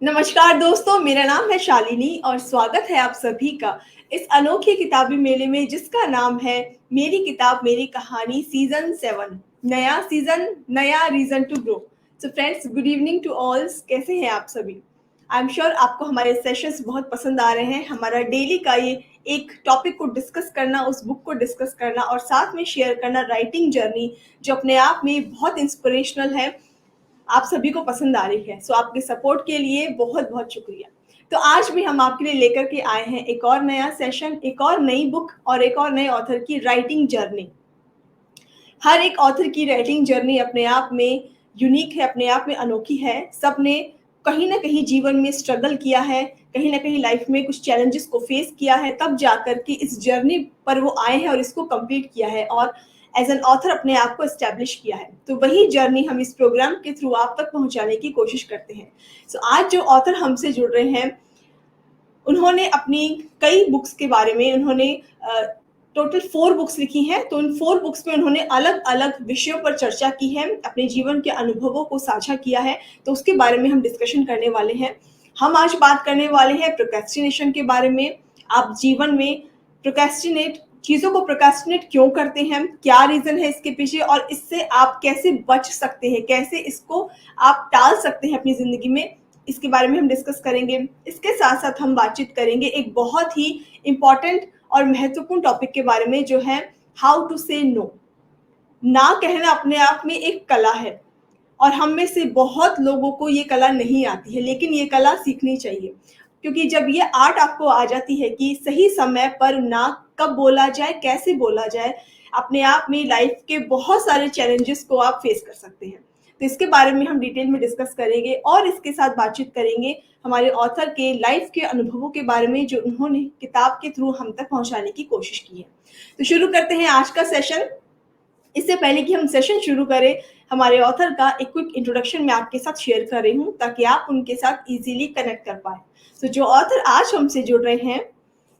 नमस्कार दोस्तों, मेरा नाम है शालिनी और स्वागत है आप सभी का इस अनोखे किताबी मेले में जिसका नाम है मेरी किताब मेरी कहानी सीजन 7। नया सीजन, नया reason to grow. So friends, good evening to all. कैसे हैं आप सभी? आई एम श्योर आपको हमारे सेशंस बहुत पसंद आ रहे हैं। हमारा डेली का ये एक टॉपिक को डिस्कस करना, उस बुक को डिस्कस करना और साथ में शेयर करना राइटिंग जर्नी, जो अपने आप में बहुत इंस्पिरेशनल है, आप सभी को पसंद आ रही है। सो आपके सपोर्ट के लिए बहुत बहुत शुक्रिया। तो आज भी हम आपके लिए लेकर के आए हैं एक और नया सेशन, एक और नई बुक और एक और नए ऑथर की राइटिंग जर्नी। हर एक ऑथर की राइटिंग जर्नी अपने आप में यूनिक है, अपने आप में अनोखी है। सबने कहीं ना कहीं जीवन में स्ट्रगल किया है, कहीं ना कहीं लाइफ में कुछ चैलेंजेस को फेस किया है, तब जाकर के इस जर्नी पर वो आए हैं और इसको कंप्लीट किया है और एज एन ऑथर अपने आप को एस्टेब्लिश किया है। तो वही जर्नी हम इस प्रोग्राम के थ्रू आप तक पहुंचाने की कोशिश करते हैं। सो आज जो ऑथर हमसे जुड़ रहे हैं, उन्होंने अपनी कई बुक्स के बारे में, उन्होंने टोटल 4 बुक्स लिखी हैं। तो उन 4 बुक्स में उन्होंने अलग अलग विषयों पर चर्चा की है, अपने जीवन के अनुभवों को साझा किया है। तो उसके बारे में हम डिस्कशन करने वाले हैं। हम आज बात करने वाले हैं प्रोक्रेस्टिनेशन के बारे में। आप जीवन में प्रोक्रेस्टिनेट चीज़ों को प्रोक्रेस्टिनेट क्यों करते हैं, क्या रीज़न है इसके पीछे और इससे आप कैसे बच सकते हैं, कैसे इसको आप टाल सकते हैं अपनी ज़िंदगी में, इसके बारे में हम डिस्कस करेंगे। इसके साथ साथ हम बातचीत करेंगे एक बहुत ही इम्पॉर्टेंट और महत्वपूर्ण टॉपिक के बारे में, जो है हाउ टू से नो। ना कहना अपने आप में एक कला है और हम में से बहुत लोगों को ये कला नहीं आती है, लेकिन ये कला सीखनी चाहिए। क्योंकि जब ये आर्ट आपको आ जाती है कि सही समय पर ना कब बोला जाए, कैसे बोला जाए, अपने आप में लाइफ के बहुत सारे चैलेंजेस को आप फेस कर सकते हैं। तो इसके बारे में हम डिटेल में डिस्कस करेंगे और इसके साथ बातचीत करेंगे हमारे ऑथर के लाइफ के अनुभवों के बारे में, जो उन्होंने किताब के थ्रू हम तक पहुंचाने की कोशिश की है। तो शुरू करते हैं आज का सेशन। इससे पहले कि हम सेशन शुरू करें, हमारे ऑथर का एक क्विक इंट्रोडक्शन मैं आपके साथ शेयर कर रही हूँ ताकि आप उनके साथ इजीली कनेक्ट कर पाए। तो जो ऑथर आज हमसे जुड़ रहे हैं,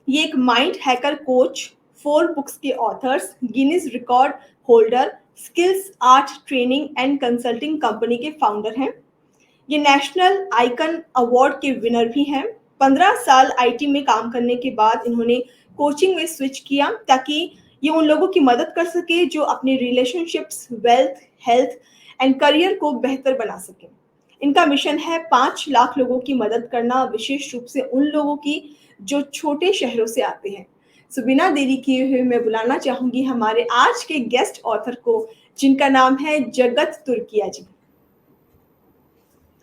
ये एक माइंड हैकर कोच, 4 बुक्स के authors, Guinness record holder, skills art training and consulting company के फाउंडर हैं। ये नेशनल आइकन अवार्ड के विनर भी हैं। 15 साल आईटी में काम करने के बाद इन्होंने कोचिंग में स्विच किया ताकि ये उन लोगों की मदद कर सके जो अपने relationships, wealth, health and career को बेहतर बना सके। इनका मिशन है 5 लाख लोगों की मदद करना, विशेष रूप से उन लोगों की जो छोटे शहरों से आते हैं। सो बिना देरी किए हुए मैं बुलाना चाहूंगी हमारे आज के गेस्ट ऑथर को, जिनका नाम है जगत तुर्किया जी।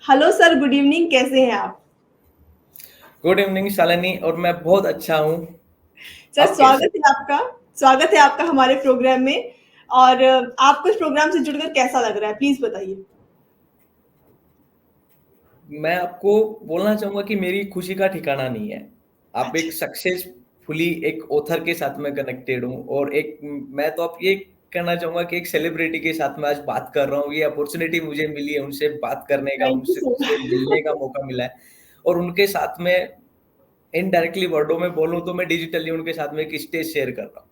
हेलो सर, गुड इवनिंग, कैसे हैं आप? Good evening Shalini. और मैं बहुत अच्छा हूँ। सर, आप कैसे? स्वागत है आपका हमारे प्रोग्राम में। और आपको इस प्रोग्राम से जुड़कर कैसा लग रहा है, प्लीज बताइए। मैं आपको बोलना चाहूंगा कि मेरी खुशी का ठिकाना नहीं है। आप अच्छा। एक सक्सेसफुली एक ऑथर के साथ में कनेक्टेड हूँ, और एक मैं तो आप ये कहना चाहूंगा कि एक सेलिब्रिटी के साथ में आज बात कर रहा हूँ। ये अपॉर्चुनिटी मुझे मिली है उनसे बात करने का, थैंक यू उनसे सो उनसे मिलने का मच। मौका मिला है। और उनके साथ में इनडायरेक्टली वर्डों में बोलूं तो मैं डिजिटली उनके साथ में एक स्टेज शेयर कर रहा हूँ।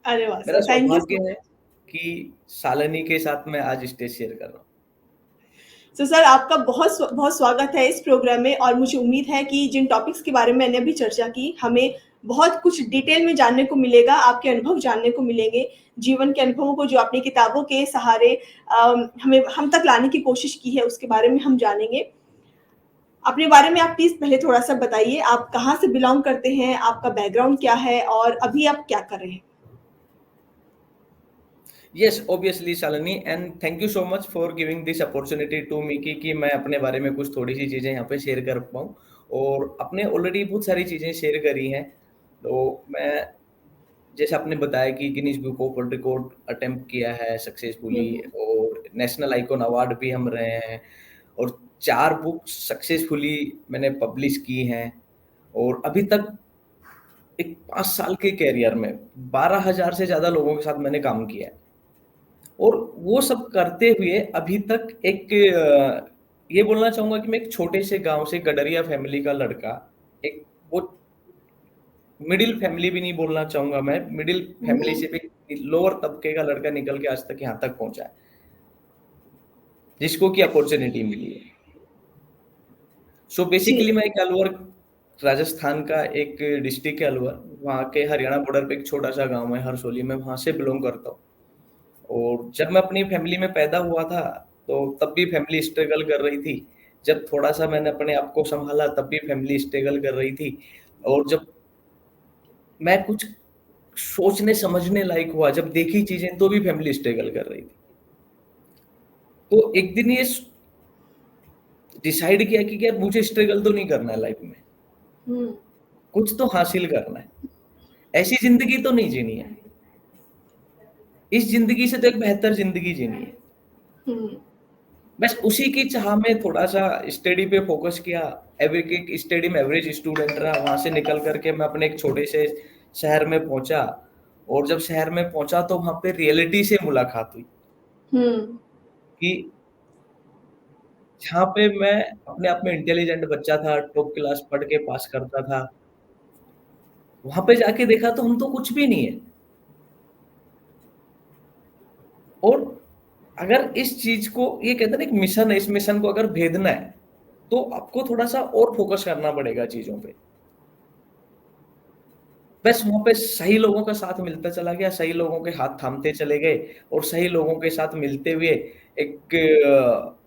अरे वाह मेरा सर, थैंक यू सो सौभाग्य है मच। कि शालिनी के साथ में आज स्टेज शेयर कर रहा हूँ। तो सर, आपका बहुत बहुत स्वागत है इस प्रोग्राम में और मुझे उम्मीद है कि जिन टॉपिक्स के बारे में मैंने अभी चर्चा की, हमें बहुत कुछ डिटेल में जानने को मिलेगा, आपके अनुभव जानने को मिलेंगे, जीवन के अनुभवों को जो आपने किताबों के सहारे हमें हम तक लाने की कोशिश की है, उसके बारे में हम जानेंगे। अपने बारे में आप प्लीज पहले थोड़ा सा बताइए, आप कहाँ से बिलोंग करते हैं, आपका बैकग्राउंड क्या है और अभी आप क्या कर रहे हैं? Yes, obviously Shalini, and thank you so much for giving this opportunity to me कि मैं अपने बारे में कुछ थोड़ी सी चीज़ें यहाँ पे शेयर कर पाऊँ। और आपने ऑलरेडी बहुत सारी चीज़ें शेयर करी हैं। तो मैं, जैसे आपने बताया कि Guinness book of world record attempt किया है सक्सेसफुली, हम्म। और नेशनल आइकॉन अवार्ड भी हम रहे हैं, और 4 बुक्स सक्सेसफुली मैंने पब्लिश की हैं। और अभी तक एक 5 साल के कैरियर में 12,000 से ज़्यादा लोगों के साथ मैंने काम किया है। और वो सब करते हुए अभी तक एक ये बोलना चाहूंगा कि मैं एक छोटे से गांव से गडरिया फैमिली का लड़का, एक वो मिडिल फैमिली भी नहीं बोलना चाहूंगा, मैं मिडिल फैमिली हम्म। से भी लोअर तबके का लड़का निकल के आज तक यहाँ तक पहुंचा है, जिसको की अपॉर्चुनिटी मिली है। सो जी। बेसिकली मैं एक अलवर, राजस्थान का एक डिस्ट्रिक्ट है अलवर, वहाँ के हरियाणा बॉर्डर पे एक छोटा-सा गाँव है हरसोली, मैं वहाँ से बिलॉन्ग करता हूँ। और जब मैं अपनी फैमिली में पैदा हुआ था, तो तब भी फैमिली स्ट्रगल कर रही थी। जब थोड़ा-सा मैंने अपने आप को सँभाला, तब भी फैमिली स्ट्रगल कर रही थी। और जब मैं कुछ सोचने समझने लायक हुआ, जब देखी चीज़ें, तो भी फैमिली स्ट्रगल कर रही थी। तो एक दिन ये डिसाइड किया कि यार मुझे स्ट्रगल तो नहीं करना है लाइफ में, हुँ, कुछ तो हासिल करना है। ऐसी ज़िंदगी तो नहीं जीनी है। इस ज़िंदगी से तो एक बेहतर ज़िंदगी जीनी है। हुँ, बस उसी की चाह में थोड़ा-सा स्टडी पे फ़ोकस किया। एक स्टडी में एवरेज स्टूडेंट रहा, वहाँ से निकल कर के मैं अपने एक छोटे से शहर में पहुँचा। और जब शहर में पहुँचा, तो वहाँ पे रियलिटी से मुलाकात हुई हुँ, कि जहाँ पे मैं अपने आप में इंटेलिजेंट बच्चा था, टॉप क्लास पढ़ के पास करता था, वहाँ पे जाके देखा तो हम तो कुछ भी नहीं है। और अगर इस चीज़ को, ये कहते हैं ना, एक मिशन है, इस मिशन को अगर भेदना है, तो आपको थोड़ा-सा और फ़ोकस करना पड़ेगा चीज़ों पे। बस वहाँ पे सही लोगों का साथ मिलता चला गया, सही लोगों के हाथ थामते चले गए, और सही लोगों के साथ मिलते हुए एक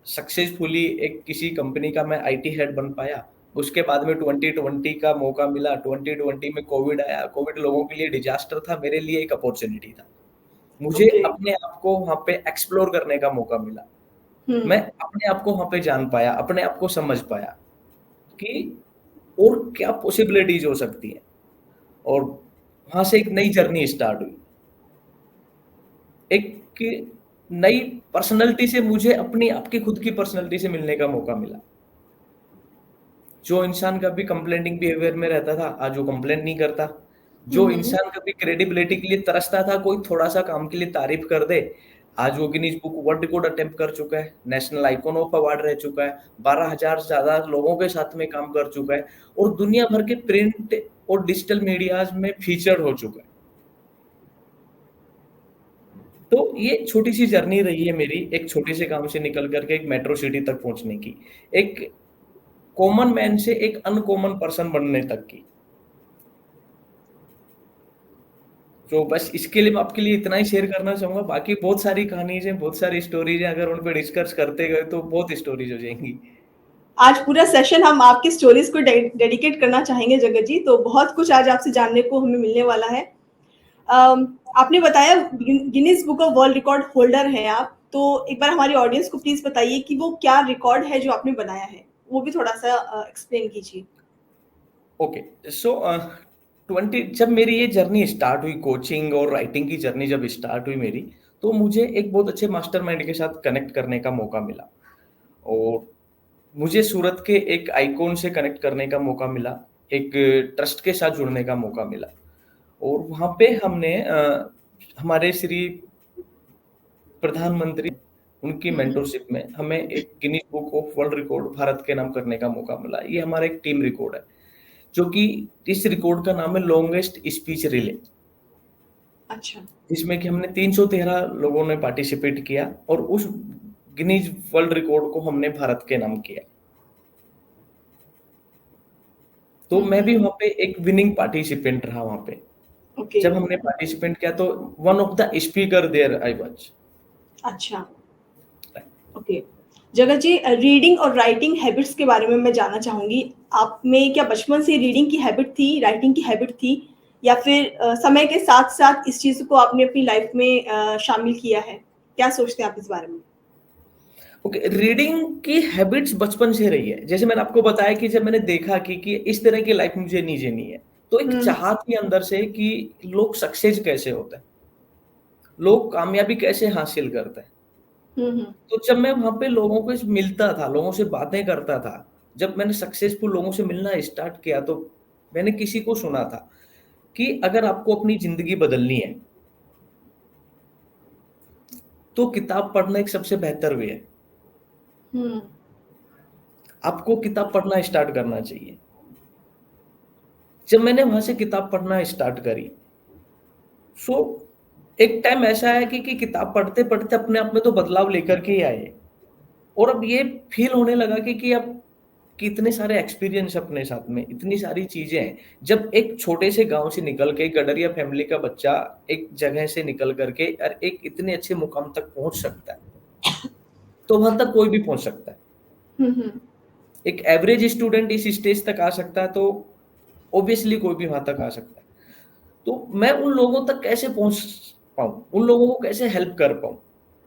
सक्सेसफुली एक किसी कंपनी का मैं आईटी हेड बन पाया। उसके बाद में 2020 का मौका मिला, 2020 में कोविड आया, कोविड लोगों के लिए डिज़ास्टर था, मेरे लिए एक अपॉर्च्युनिटी था। मुझे ओके। अपने आप को वहाँ पे एक्सप्लोर करने का मौका मिला। हुँ, मैं अपने आप को वहाँ पे जान पाया, अपने आप को समझ पाया कि और क्या पॉसिबिलिटीज़ हो सकती हैं। और वहाँ से एक नई जर्नी स्टार्ट हुई। एक नई पर्सनैलिटी से मुझे अपनी आपकी खुद की पर्सनैलिटी से मिलने का मौका मिला। जो इंसान कभी कंप्लेंटिंग बिहेवियर में रहता था, आज वो कंप्लेंट नहीं करता। हुँ, जो हुँ, इंसान कभी क्रेडिबिलिटी के लिए तरसता था, कोई थोड़ा-सा काम के लिए तारीफ कर दे, आज वो Guinness book world record attempt कर चुका है, नेशनल आइकॉन ऑफ अवार्ड रह चुका है, 12,000 से ज़्यादा लोगों के साथ में काम कर चुका है, और दुनिया भर के प्रिंट और डिजिटल मीडियाज़ में फीचर्ड हो चुका है। तो ये छोटी-सी जर्नी रही है मेरी, एक छोटे से गाँव से निकल कर के एक मेट्रो सिटी तक पहुँचने की। एक कॉमन मैन से एक अनकॉमन पर्सन बनने तक की। तो बस इसके लिए मैं आपके लिए इतना ही शेयर करना चाहूँगा, बाकी बहुत सारी कहानीज़ हैं, बहुत सारी स्टोरीज़ हैं, अगर उन पे डिस्कस करते गए तो बहुत स्टोरीज़ हो जाएँगी। आज पूरा सेशन हम आपकी स्टोरीज़ को डेडिकेट करना चाहेंगे जगत जी, तो बहुत कुछ आज आपसे जानने को हमें मिलने वाला है। आपने बताया Guinness book of world record holder हैं आप, तो एक बार हमारी ऑडियंस को प्लीज़ बताइए कि वो क्या रिकॉर्ड है जो आपने बनाया है? वो भी थोड़ा-सा एक्सप्लेन कीजिए। ओके, सो 20 जब मेरी ये जर्नी स्टार्ट हुई, कोचिंग और राइटिंग की जर्नी जब स्टार्ट हुई मेरी, तो मुझे एक बहुत अच्छे मास्टरमाइंड के साथ कनेक्ट करने का मौका मिला। और मुझे सूरत के एक आइकॉन से कनेक्ट करने का मौका मिला, एक ट्रस्ट के साथ जुड़ने का मौका मिला। और वहाँ पे हमने हमारे श्री प्रधानमंत्री, उनकी हुँ, हुँ। मेंटरशिप में हमें एक Guinness book of world record Bharat के नाम करने का मौका मिला। ये हमारा एक टीम रिकॉर्ड है, जो कि इस रिकॉर्ड का नाम है लॉन्गेस्ट स्पीच रिले, अच्छा। जिसमें कि हमने 313 लोगों ने पार्टिसिपेट किया, और उस गिनीज़ वर्ल्ड रिकॉर्ड को हमने भारत के नाम किया। तो हुँ, मैं भी हुँ। वहाँ पे एक विनिंग पार्टिसिपेंट रहा वहाँ पे। ओके, जब हमने पार्टिसिपेंट किया, तो one of the speaker there I was. अच्छा। ओके। जगत जी रीडिंग और राइटिंग हैबिट्स के बारे में मैं जानना चाहूँगी। आप में क्या बचपन से रीडिंग की हैबिट थी, राइटिंग की हैबिट थी या फिर समय के साथ-साथ इस चीज़ को आपने अपनी लाइफ़ में शामिल किया है? क्या सोचते हैं आप इस बारे में? ओके, रीडिंग की हैबिट्स बचपन से रही है। जैसे मैंने आपको बताया कि जब मैंने देखा कि इस तरह की लाइफ़ मुझे नहीं जीनी है, तो एक हुँ, चाह थी अंदर से कि लोग सक्सेस कैसे होते हैं, लोग कामयाबी कैसे हासिल करते हैं। हुँ, हुँ। तो जब मैं वहाँ पे लोगों को मिलता था, लोगों से बातें करता था, जब मैंने सक्सेसफुल लोगों से मिलना स्टार्ट किया, तो मैंने किसी को सुना था कि अगर आपको अपनी ज़िंदगी बदलनी है, तो किताब पढ़ना एक सबसे बेहतर वे है। हुँ, आपको किताब पढ़ना स्टार्ट करना चाहिए। जब मैंने वहाँ से किताब पढ़ना स्टार्ट करी, सो एक टाइम ऐसा है कि किताब पढ़ते-पढ़ते अपने आप में तो बदलाव लेकर के ही आए। और अब ये फ़ील होने लगा कि अब कि इतने सारे एक्सपीरियंस अपने साथ में, इतनी सारी चीजें हैं। जब एक छोटे से गांव से निकल के गडरिया फैमिली का बच्चा एक जगह से निकल करके और एक इतने अच्छे मुकाम तक पहुंच सकता है, तो वहां तक कोई भी पहुंच सकता है। हम्म। एक एवरेज स्टूडेंट इस स्टेज तक आ सकता है, तो ऑब्वियसली कोई भी वहां तक आ सकता है। तो मैं उन लोगों तक कैसे पहुंच पाऊं, उन लोगों को कैसे हेल्प कर पाऊं।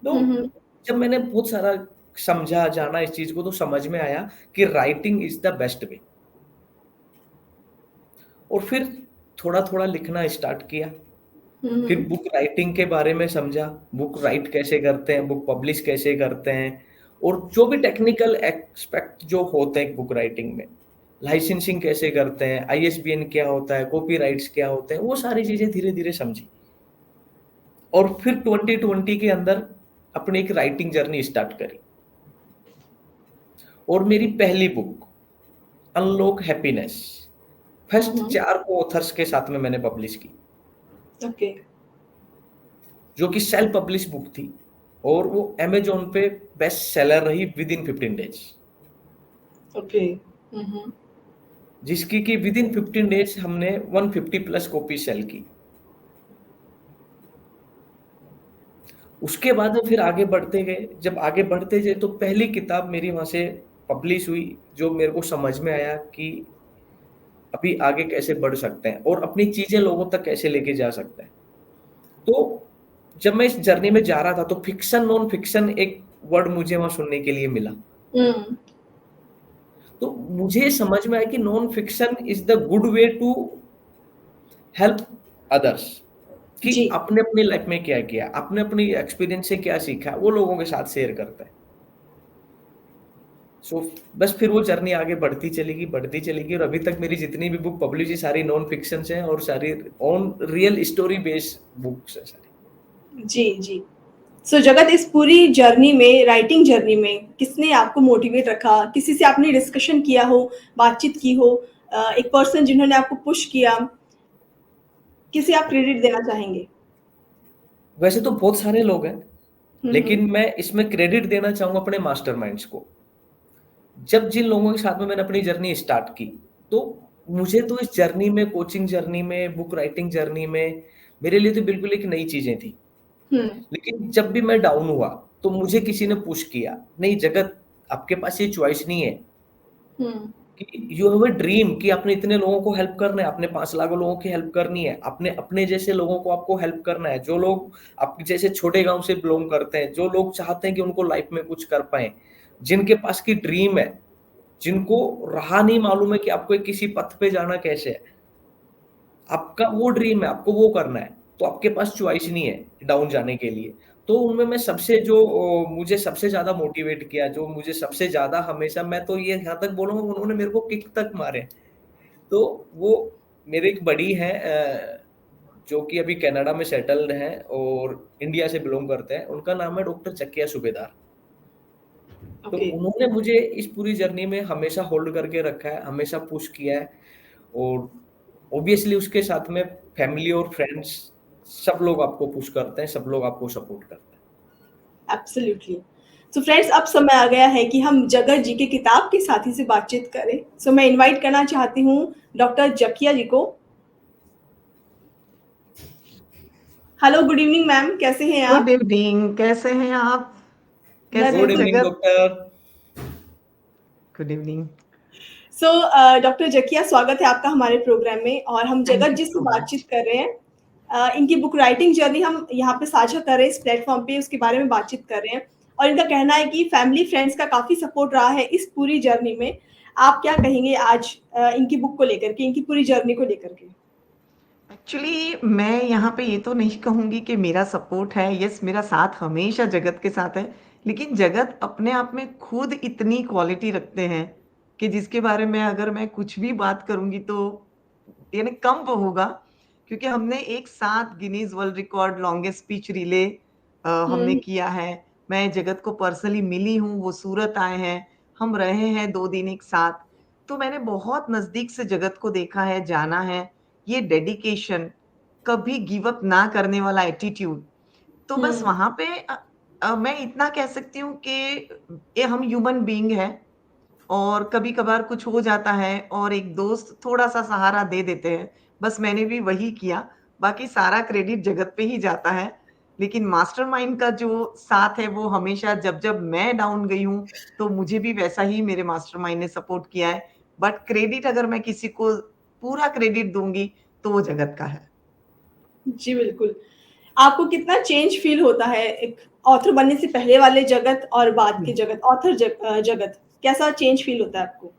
तो हम्म। जब मैंने बहुत सारा समझा जाना इस चीज को, तो समझ में आया कि writing is the best way. और फिर थोड़ा थोड़ा लिखना स्टार्ट किया। फिर हम्म। बुक राइटिंग के बारे में समझा, बुक राइट कैसे करते हैं, बुक पब्लिश कैसे करते हैं, और जो भी टेक्निकल एक्सपेक्ट जो होते हैं बुक राइटिंग में, लाइसेंसिंग कैसे करते हैं, आईएसबीएन क्या होता है, कॉपीराइट्स क्या होते हैं, वो सारी चीजें धीरे धीरे समझी। और फिर 2020 के अंदर अपनी एक राइटिंग जर्नी स्टार्ट करी। और मेरी पहली बुक अनलॉक हैप्पीनेस फर्स्ट हम्म। 4 को ऑथर्स के साथ में मैंने पब्लिश की, ओके। जो कि सेल्फ पब्लिश बुक थी। और वो अमेजोन पे बेस्ट सेलर रही विद इन 15 डेज, ओके। हम्म। जिसकी कि विद इन 15 डेज हमने 150 प्लस कॉपी सेल की। उसके बाद में फिर आगे बढ़ते गए, जब आगे बढ़ते गए तो पहली किताब मेरी वहां से पब्लिश हुई, जो मेरे को समझ में आया कि अभी आगे कैसे बढ़ सकते हैं और अपनी चीजें लोगों तक कैसे लेके जा सकते हैं। तो जब मैं इस जर्नी में जा रहा था, तो फिक्शन नॉन फिक्शन एक वर्ड मुझे वहां सुनने के लिए मिला। हम्म। तो मुझे समझ में आया कि non fiction is the good way to help others, कि जी। आपने अपनी लाइफ में क्या किया, आपने अपनी एक्सपीरियंस से क्या सीखा, वो लोगों के साथ शेयर करता है। सो बस फिर वो जर्नी आगे बढ़ती चलेगी, और अभी तक मेरी जितनी भी बुक पब्लिश है सारी नॉन फिक्शन हैं, और सारी on real story based books है सारी। जी। जी। सो जगत, इस पूरी जर्नी में, राइटिंग जर्नी में, किसने आपको मोटिवेट रखा? किसी से आपने डिस्कशन किया हो, बातचीत की हो, एक पर्सन जिन्होंने आपको पुश किया, किसे आप क्रेडिट देना चाहेंगे? वैसे तो बहुत सारे लोग हैं, हम्म। लेकिन मैं इसमें क्रेडिट देना चाहूंगा अपने मास्टरमाइंड्स को। जब जिन लोगों के साथ में मैंने अपनी जर्नी स्टार्ट की, तो मुझे तो इस जर्नी में, कोचिंग जर्नी में, बुक राइटिंग जर्नी में, मेरे लिए तो बिल्कुल एक नई चीजें थी। हम्म। लेकिन जब भी मैं डाउन हुआ, तो मुझे किसी ने पुश किया, नहीं जगत, आपके पास ये चॉइस नहीं है, हम्म। कि यू हैव अ ड्रीम, कि आपने इतने लोगों को हेल्प करना है, आपने 5 लाख लोगों की हेल्प करनी है, आपने अपने जैसे लोगों को आपको हेल्प करना है, जो लोग आपके जैसे छोटे गांव से बिलोंग करते हैं, जो लोग चाहते हैं कि उनको लाइफ में कुछ कर पाए, जिनके पास की ड्रीम है, जिनको राह नहीं मालूम है कि आपको एक किसी पथ पे जाना कैसे है, आपका वो ड्रीम है, आपको वो करना है, तो आपके पास चॉइस नहीं है डाउन जाने के लिए। तो उनमें मैं सबसे जो मुझे सबसे ज्यादा मोटिवेट किया, जो मुझे सबसे ज्यादा हमेशा, मैं तो ये यहाँ तक बोलूंगा उन्होंने मेरे को किक तक मारे, तो वो मेरे एक बड़ी है, जो कि अभी कनाडा में सेटल्ड हैं और इंडिया से बिलोंग करते हैं। उनका नाम है डॉक्टर चकिया सूबेदार। तो ओके। उन्होंने मुझे इस पूरी जर्नी में हमेशा होल्ड करके रखा है, हमेशा पुश किया है। और ऑब्वियसली उसके साथ में फैमिली और फ्रेंड्स, सब लोग आपको पुश करते हैं, सब लोग आपको सपोर्ट करते हैं। एब्सोल्युटली। सो फ्रेंड्स, अब समय आ गया है कि हम जगत जी के किताब के साथी से बातचीत करें। सो मैं इनवाइट करना चाहती हूँ डॉक्टर जकिया जी को। हेलो, गुड इवनिंग मैम, कैसे हैं गुड आप? इवनिंग, कैसे हैं आप? मैं कैसे गुड हैं बिल्कुल। Evening Jagat? Doctor. Good evening. So doctor Zakia, स्वागत है आपका हमारे प्रोग्राम में, और हम थैंक जगत यू जी से सो बातचीत मच। कर रहे हैं। इनकी बुक राइटिंग जर्नी हम यहाँ पे साझा कर रहे हैं, इस प्लेटफॉर्म पे उसके बारे में बातचीत कर रहे हैं। और इनका कहना है कि फैमिली फ्रेंड्स का काफ़ी सपोर्ट रहा है इस पूरी जर्नी में। आप क्या कहेंगे आज इनकी बुक को लेकर के, इनकी पूरी जर्नी को लेकर के? एक्चुअली मैं यहाँ पे ये तो नहीं कहूँगी कि मेरा सपोर्ट है। यस, मेरा साथ हमेशा जगत के साथ है, लेकिन जगत अपने आप में खुद इतनी क्वालिटी रखते हैं कि जिसके बारे में अगर मैं कुछ भी बात करूँगी तो यानी कम होगा। क्योंकि हमने एक साथ Guinness world record longest speech relay हमने हुँ। किया है। मैं जगत को पर्सनली मिली हूँ, वो सूरत आए हैं, हम रहे हैं 2 दिन एक साथ। तो मैंने बहुत नज़दीक से जगत को देखा है, जाना है। ये डेडिकेशन, कभी गिव अप ना करने वाला एटीट्यूड, तो बस हुँ। वहाँ पे मैं इतना कह सकती हूँ कि ये हम ह्यूमन बीइंग हैं, और कभी-कभार कुछ हो जाता है और एक दोस्त थोड़ा-सा सहारा दे देते हैं। बस मैंने भी वही किया, बाकी सारा क्रेडिट जगत पे ही जाता है। लेकिन मास्टरमाइंड का जो साथ है वो हमेशा जब-जब मैं डाउन गई हूँ, तो मुझे भी वैसा ही मेरे मास्टरमाइंड ने सपोर्ट किया है। बट क्रेडिट अगर मैं किसी को पूरा क्रेडिट दूँगी, तो वो जगत का है। जी, बिल्कुल। आपको कितना चेंज फ़ील होता है एक ऑथर बनने से पहले वाले जगत और बाद के हुँ। जगत, जगत, कैसा चेंज फ़ील होता है आपको?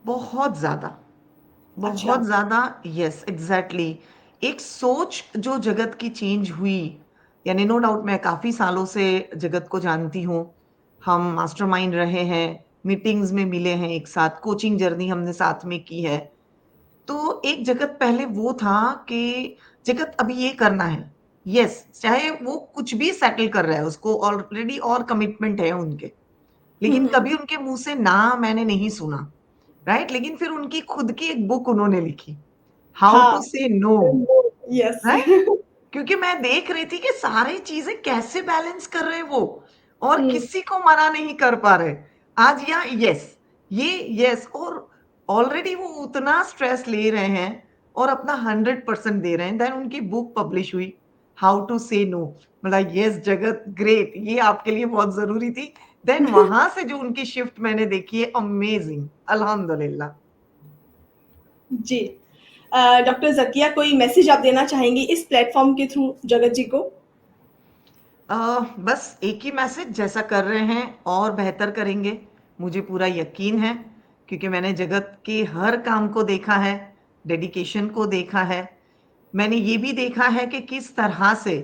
बहुत ज़्यादा। अच्छा। बहुत ज़्यादा यस, एग्ज़ैक्टली। एक सोच जो जगत की चेंज हुई, यानी नो डाउट मैं काफ़ी सालों से जगत को जानती हूँ। हम मास्टरमाइंड रहे हैं, मीटिंग्स में मिले हैं एक साथ, कोचिंग जर्नी हमने साथ में की है। तो एक जगत पहले वो था कि जगत अभी ये करना है। यस, चाहे वो कुछ भी सेटल कर रहा है, उसको ऑलरेडी और कमिटमेंट है उनके। हुँ, लेकिन हुँ। कभी उनके मुँह से ना मैंने नहीं सुना, राइट? लेकिन फिर उनकी खुद की एक बुक उन्होंने लिखी, हाउ हाँ। टू से नो, यस। राइट? क्योंकि मैं देख रही थी कि सारी चीज़ें कैसे बैलेंस कर रहे हैं वो और हुँ, किसी को मना नहीं कर पा रहे। आज या यस, ये यस और ऑलरेडी वो उतना स्ट्रेस ले रहे हैं और अपना 100% दे रहे हैं, देन उनकी बुक पब्लिश हुई, हाउ टू से नो। बोला यस जगत ग्रेट, ये आपके लिए बहुत ज़रूरी थी। देन वहाँ से जो उनकी शिफ्ट मैंने देखी है अमेज़िंग, अल्हम्दुलिल्लाह। जी। डॉक्टर ज़किया कोई मैसेज आप देना चाहेंगी इस प्लेटफ़ॉर्म के थ्रू जगत जी को? अ, बस एक ही मैसेज जैसा कर रहे हैं और बेहतर करेंगे, मुझे पूरा यकीन है क्योंकि मैंने जगत के हर काम को देखा है, डेडिकेशन को देखा है। मैंने ये भी देखा है कि किस तरह से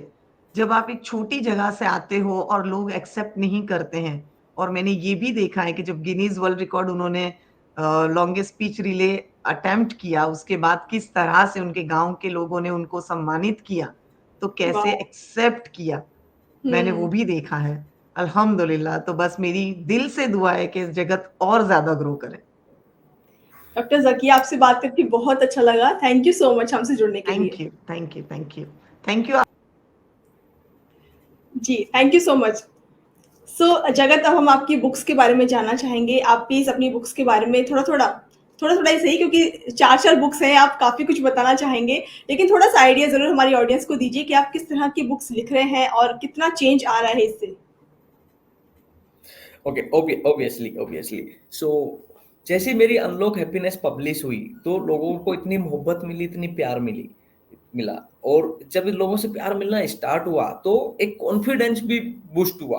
जब आप एक छोटी जगह से आते हो और लोग एक्सेप्ट नहीं करते हैं और मैंने ये भी देखा है कि जब गिनीज़ वर्ल्ड रिकॉर्ड उन्होंने लॉन्गेस्ट स्पीच रिले अटेम्प्ट किया, उसके बाद किस तरह से उनके गाँव के लोगों ने उनको सम्मानित किया, तो कैसे वाओ! एक्सेप्ट किया। मैंने वो हुँ। भी देखा है। अल्हम्दुलिल्लाह तो बस मेरी दिल से दुआ है कि इस जगत और ज़्यादा ग्रो करे। डॉक्टर ज़किया आपसे बात करके बहुत अच्छा लगा। थैंक यू सो मच हमसे जुड़ने के लिए। Thank you, thank you, thank you. Thank you जी, thank you so much. Jagat अब हम आपकी बुक्स के बारे में जानना चाहेंगे। आप प्लीज़ अपनी बुक्स के बारे में थोड़ा-थोड़ा ही सही क्योंकि 4-4 बुक्स हैं, आप काफ़ी कुछ बताना चाहेंगे। लेकिन थोड़ा-सा आइडिया ज़रूर हमारी ऑडियंस को दीजिए कि आप किस तरह की बुक्स लिख रहे हैं और कितना चेंज आ रहा है इससे? ओके, ऑब्वियसली ऑब्वियसली सो जैसे मेरी अनलॉक हैप्पीनेस पब्लिश हुई तो लोगों को इतनी मोहब्बत मिली, इतनी प्यार मिला। और जब इन लोगों से प्यार मिलना स्टार्ट हुआ तो एक कॉन्फिडेंस भी बूस्ट हुआ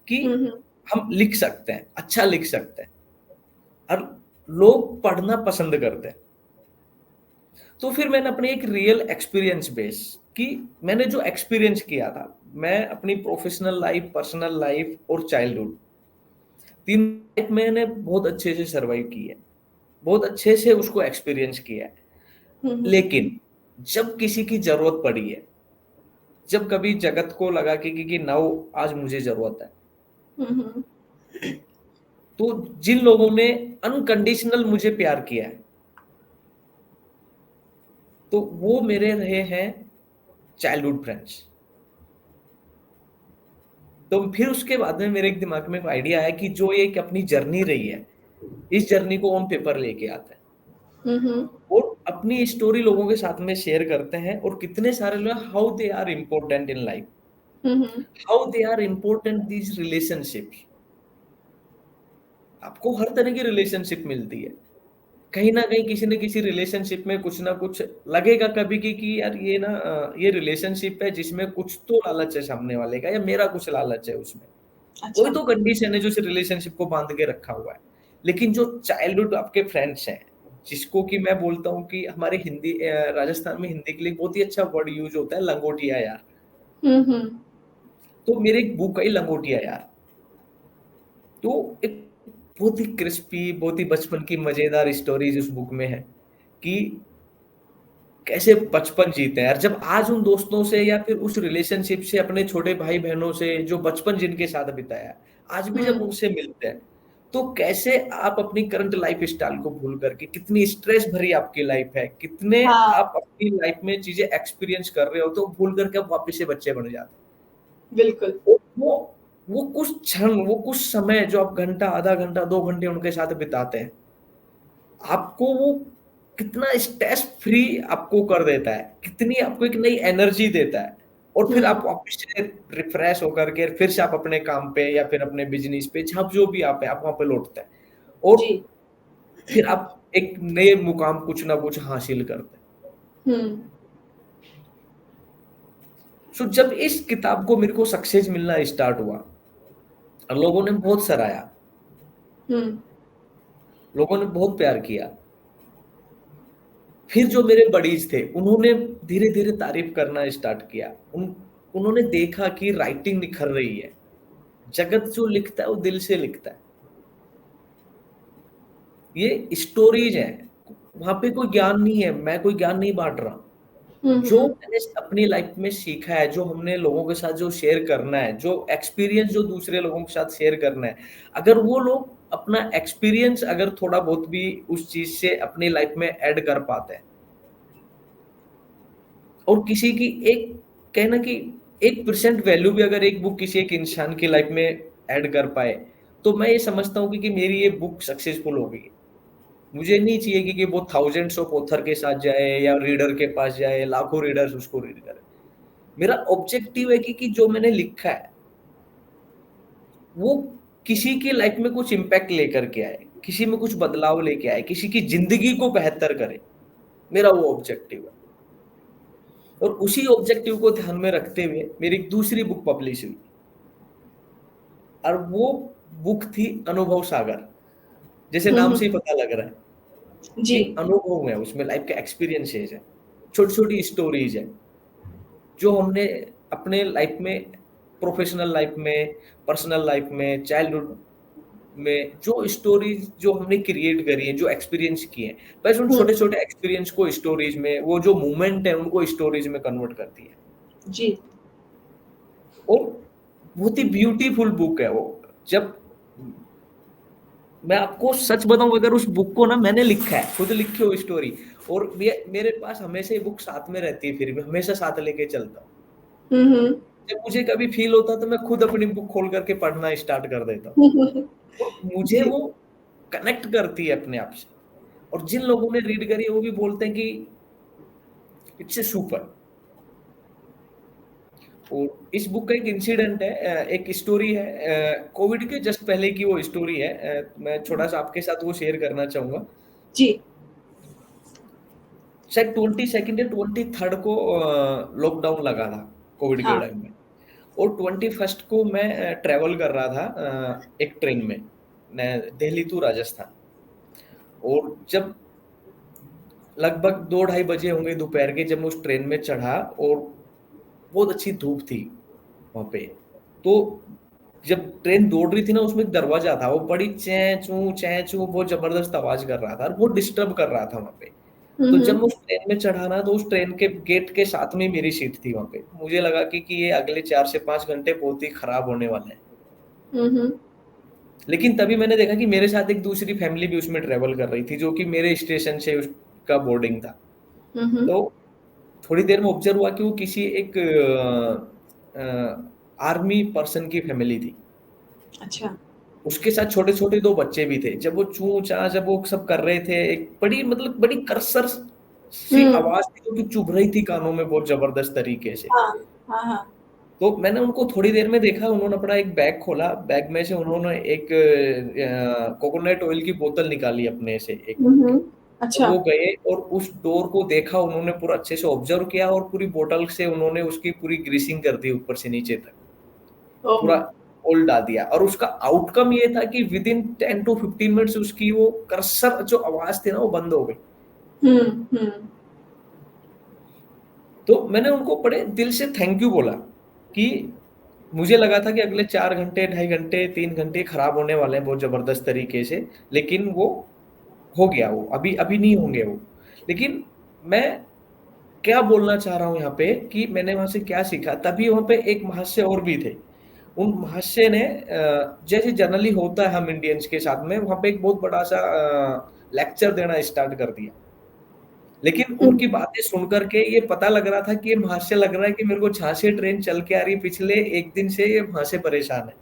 कि हुँ, हुँ। हम लिख सकते हैं, अच्छा लिख सकते हैं और लोग पढ़ना पसंद करते हैं। तो फिर मैंने अपने एक रियल एक्सपीरियंस बेस कि मैंने जो एक्सपीरियंस किया था, मैं अपनी प्रोफेशनल लाइफ, पर्सनल लाइफ और चाइल्डहुड तीन लाइफ मैंने बहुत अच्छे से सर्वाइव की है, बहुत अच्छे से उसको एक्सपीरियंस किया है। हुँ, हुँ। लेकिन जब किसी की जरूरत पड़ी है, जब कभी जगत को लगा कि नाउ आज मुझे जरूरत है, हुँ, हुँ। तो जिन लोगों ने अनकंडीशनल मुझे प्यार किया है, तो वो मेरे रहे हैं चाइल्डहुड फ्रेंड्स। तो फिर उसके बाद में मेरे एक दिमाग में एक आइडिया आया कि जो ये एक अपनी जर्नी रही है, इस जर्नी को ऑन पेपर लेके आते हैं हुँ, हुँ। और अपनी स्टोरी लोगों के साथ में शेयर करते हैं और कितने सारे लोग how they are important in life, hmm, hmm. How they are important these relationships. आपको हर तरह की रिलेशनशिप मिलती है, कहीं ना कहीं किसी न किसी रिलेशनशिप में कुछ ना कुछ लगेगा कभी कि यार ये ना ये रिलेशनशिप है जिसमें कुछ तो लालच है सामने वाले का या मेरा कुछ लालच है उसमें, कोई अच्छा। तो कंडीशन है जो इस रिलेशनशिप को बांध के रखा हुआ है। लेकिन जो चाइल्डहुड आपके फ्रेंड्स हैं, जिसको कि मैं बोलता हूँ कि हमारे राजस्थान में हिंदी के लिए बहुत ही अच्छा वर्ड यूज होता है, लंगोटिया यार। हुँ, हुँ। तो मेरे एक बुक है लंगोटिया यार। तो एक बहुत ही क्रिस्पी, बहुत ही बचपन की मजेदार स्टोरीज उस बुक में है कि कैसे बचपन जीते हैं यार। जब आज उन दोस्तों से या फिर उस रिलेशनशिप से, अपने छोटे भाई बहनों से जो बचपन जिनके साथ बिताया है, आज भी जब हुँ। उनसे मिलते हैं, तो कैसे आप अपनी करंट लाइफ स्टाइल को भूल करके, कितनी स्ट्रेस भरी आपकी लाइफ है, कितने हाँ, आप अपनी लाइफ में चीजें एक्सपीरियंस कर रहे हो, तो भूल करके आप वापस से बच्चे बन जाते बिल्कुल। हो। वो वो कुछ क्षण, वो कुछ समय जो आप घंटा, आधा घंटा, 2 घंटे उनके साथ बिताते हैं, आपको वो कितना स्ट्रेस फ्री आपको कर देता है, कितनी आपको एक नई एनर्जी देता है, और फिर हम्म। आप वापस से रिफ्रेश होकर के फिर से आप अपने काम पे या फिर अपने बिजनेस पे, जहाँ जो भी आप वहां पे लौटते हैं, और जी। फिर आप एक नए मुकाम कुछ ना कुछ हासिल करते हैं। हम्म। सो जब इस किताब को मेरे को सक्सेस मिलना स्टार्ट हुआ और लोगों ने बहुत सराहा, हम्म। लोगों ने बहुत प्यार किया, फिर जो मेरे बडीज थे उन्होंने धीरे धीरे तारीफ करना स्टार्ट किया। उन्होंने देखा कि राइटिंग निखर रही है, जगत जो लिखता है वो दिल से लिखता है, ये स्टोरीज है, वहां पे कोई ज्ञान नहीं है, मैं कोई ज्ञान नहीं बांट रहा। जो हम्म। मैंने अपनी लाइफ में सीखा है, जो हमने लोगों के साथ जो शेयर करना है, जो एक्सपीरियंस जो दूसरे लोगों के साथ शेयर करना है, अगर वो लोग अपना एक्सपीरियंस अगर थोड़ा बहुत भी उस चीज से अपनी लाइफ में ऐड कर पाते हैं, और किसी की एक, कहना कि 1% वैल्यू भी अगर एक बुक किसी एक इंसान की लाइफ में ऐड कर पाए, तो मैं ये समझता हूँ कि मेरी ये बुक सक्सेसफुल हो गई। मुझे नहीं चाहिए कि वो थाउजेंड्स ऑफ ऑथर के साथ जाए या रीडर के पास जाए, लाखों रीडर्स उसको रीड करें। मेरा ऑब्जेक्टिव है कि जो मैंने लिखा है वो किसी की लाइफ में कुछ इम्पैक्ट लेकर के आए, किसी में कुछ बदलाव लेके आए, किसी की जिंदगी को बेहतर करे। मेरा वो ऑब्जेक्टिव है, और उसी ऑब्जेक्टिव को ध्यान में रखते हुए मेरी एक दूसरी बुक पब्लिश हुई, और वो बुक थी अनुभव सागर। जैसे नाम से ही हम्म। पता लग रहा है जी। कि अनुभव है, उसमें लाइफ के एक्सपीरियंसेस है, छोटी छोटी स्टोरीज है, जो हमने अपने लाइफ में, प्रोफेशनल लाइफ में, पर्सनल लाइफ में, चाइल्डहुड में जो स्टोरीज जो हमने क्रिएट करी है, जो एक्सपीरियंस किए हैं, बस उन हम्म। छोटे छोटे एक्सपीरियंस को स्टोरीज में, वो जो मूवमेंट है उनको स्टोरीज में कन्वर्ट करती है। जी। और बहुत ही ब्यूटीफुल बुक है वो। जब मैं आपको सच बताऊं, अगर उस बुक को ना मैंने लिखा है, खुद लिखी हो स्टोरी, और मेरे पास हमेशा ये बुक साथ में रहती है, फिर भी हमेशा साथ लेके चलता हूँ। हम्म। जब मुझे कभी फील होता है तो मैं खुद अपनी बुक खोल करके पढ़ना स्टार्ट कर देता हूँ। तो मुझे जी। वो कनेक्ट करती है अपने आप से, और जिन लोगों ने रीड करी है वो भी बोलते हैं कि इट्स ए सुपर। और इस बुक का एक इंसिडेंट है, एक स्टोरी है, कोविड के जस्ट पहले की वो स्टोरी है, मैं थोड़ा सा आपके साथ वो शेयर करना चाहूंगा। जी। शायद 22 या 23 को लॉकडाउन लगा था कोविड के हाँ। टाइम में, और 21 को मैं ट्रेवल कर रहा था एक ट्रेन में, दिल्ली टू राजस्थान। और जब लगभग 2-2:30 बजे होंगे दोपहर के, जब मैं उस ट्रेन में चढ़ा, और बहुत अच्छी धूप थी वहां पे, तो जब ट्रेन दौड़ रही थी ना, उसमें एक दरवाजा था, वो बड़ी चैं चू बहुत जबरदस्त आवाज कर रहा था, और वो डिस्टर्ब कर रहा था वहां पे। तो जब हम्म। मैं उस ट्रेन में चढ़ा ना, तो उस ट्रेन के गेट के साथ में मेरी सीट थी वहां पे। मुझे लगा कि ये अगले 4 से 5 घंटे बहुत ही खराब होने वाले हैं। हम्म। लेकिन तभी मैंने देखा कि मेरे साथ एक दूसरी फैमिली भी उसमें ट्रेवल कर रही थी, जो कि मेरे स्टेशन से उसका बोर्डिंग था। हम्म। तो थोड़ी देर में ऑब्जर्व हुआ कि वो किसी एक आर्मी पर्सन की फैमिली थी। अच्छा। उसके साथ छोटे छोटे 2 बच्चे भी थे। जब वो चू चा जब वो सब कर रहे थे, एक बड़ी, मतलब बड़ी करसर सी हम्म। आवाज थी जो कि चुभ रही थी कानों में बहुत जबरदस्त तरीके से। हाँ। हाँ। हाँ। तो मैंने उनको थोड़ी देर में देखा, उन्होंने अपना एक बैग खोला, बैग में से उन्होंने एक कोकोनट ऑयल की बोतल निकाली अपने से एक, हम्म। और अच्छा। वो गए और उस डोर को देखा, उन्होंने पूरा अच्छे से ऑब्जर्व किया, और पूरी बोतल से उन्होंने उसकी पूरी ग्रीसिंग कर दी ऊपर से नीचे तक, ओह। पूरा ऑयल डाल दिया। और उसका आउटकम ये था कि विद इन 10 to 15 मिनट्स उसकी वो कर्सर जो आवाज थी ना, वो बंद हो गई। हम्म। तो मैंने उनको बड़े दिल से थैंक यू बोला, कि मुझे लगा था कि अगले 4 घंटे, 2.5 घंटे, 3 घंटे खराब होने वाले हैं बहुत जबरदस्त तरीके से, लेकिन वो हो गया, वो अभी अभी नहीं होंगे वो। लेकिन मैं क्या बोलना चाह रहा हूँ यहाँ पे, कि मैंने वहां से क्या सीखा। तभी वहां पे एक महाशय और भी थे। उन महाशय ने जैसे जनरली होता है हम इंडियंस के साथ में, वहां पे एक बहुत बड़ा सा लेक्चर देना स्टार्ट कर दिया। लेकिन उनकी बातें सुन करके ये पता लग रहा था कि ये वहां से लग रहा है कि मेरे को जहां से ट्रेन चल के आ रही है पिछले एक दिन से, ये वहां से परेशान है।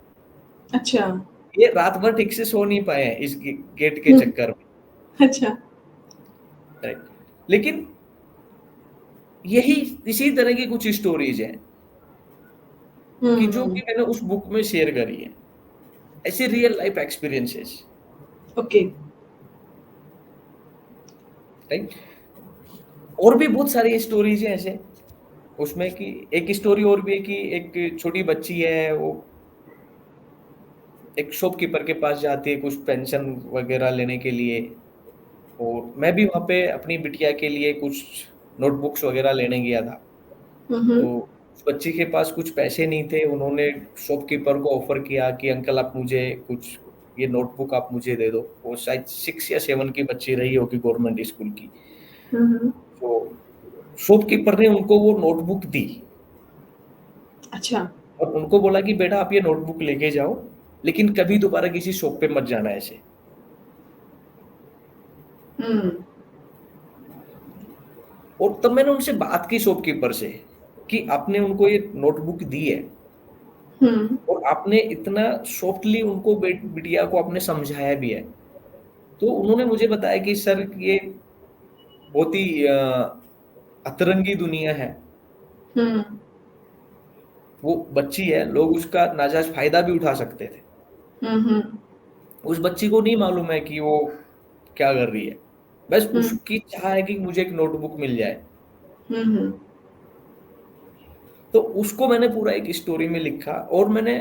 अच्छा। ये रात भर ठीक से सो नहीं पाए हैं इस गेट के हुँ, चक्कर में। अच्छा। राइट। लेकिन यही इसी तरह की कुछ स्टोरीज हैं कि जो हुँ, कि मैंने उस बुक में शेयर करी है, ऐसे real life experiences. Okay. Right. और भी बहुत सारी स्टोरीज हैं ऐसे उसमें कि एक स्टोरी और भी है कि एक छोटी बच्ची है, वो एक शॉपकीपर के पास जाती है कुछ पेंशन वगैरह लेने के लिए। और मैं भी वहाँ पे अपनी बिटिया के लिए कुछ नोटबुक्स वगैरह लेने गया था। हुँ, हुँ, तो उस बच्ची के पास कुछ पैसे नहीं थे, उन्होंने शॉपकीपर को ऑफर किया कि अंकल आप मुझे कुछ ये नोटबुक आप मुझे दे दो। वो शायद 6 या 7 की बच्ची रही होगी गवर्नमेंट स्कूल की। हुँ, हुँ, तो शॉपकीपर ने उनको वो नोटबुक दी अच्छा। और उनको बोला कि बेटा आप ये नोटबुक लेके जाओ, लेकिन कभी दोबारा किसी शॉप पे मत जाना ऐसे। हुँ, और तब मैंने उनसे बात की शॉपकीपर से कि आपने उनको ये नोटबुक दी है हुँ, और आपने इतना सॉफ्टली उनको बिटिया को आपने समझाया भी है। तो उन्होंने मुझे बताया कि सर ये बहुत ही अतरंगी दुनिया है। हुँ, वो बच्ची है, लोग उसका नाजायज फायदा भी उठा सकते थे। हुँ, हुँ, उस बच्ची को नहीं मालूम है कि वो क्या कर रही है। बस हुँ, उसकी चाह है कि मुझे एक नोटबुक मिल जाए। हुँ, हुँ, तो उसको मैंने पूरा एक स्टोरी में लिखा और मैंने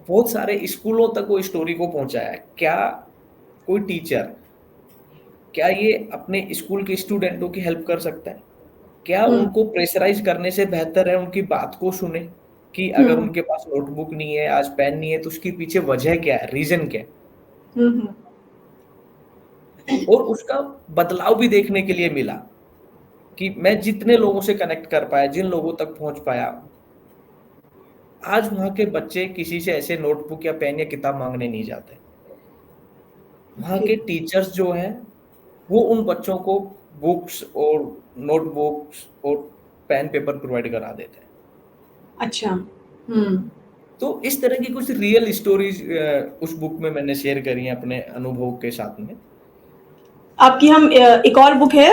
बहुत सारे स्कूलों तक वो स्टोरी को पहुंचाया। क्या कोई टीचर, क्या ये अपने स्कूल के स्टूडेंटों की हेल्प कर सकता है? क्या हुँ, उनको प्रेशराइज करने से बेहतर है उनकी बात को सुने कि अगर हुँ, उनके पास नोटबुक नहीं है, आज पेन नहीं है, तो उसके पीछे वजह क्या है, रीजन क्या है? हुँ, हुँ, और उसका बदलाव भी देखने के लिए मिला कि मैं जितने लोगों से कनेक्ट कर पाया, जिन लोगों तक पहुंच पाया, आज वहां के बच्चे किसी से ऐसे नोटबुक या पेन या किताब मांगने नहीं जाते। वहाँ ओके, के टीचर्स जो हैं, वो उन बच्चों को बुक्स और नोटबुक्स और पेन पेपर प्रोवाइड करा देते हैं। अच्छा। हुँ, तो इस तरह की कुछ रियल स्टोरीज उस बुक में मैंने शेयर करी हैं अपने अनुभव के साथ में। आपकी हम एक और बुक है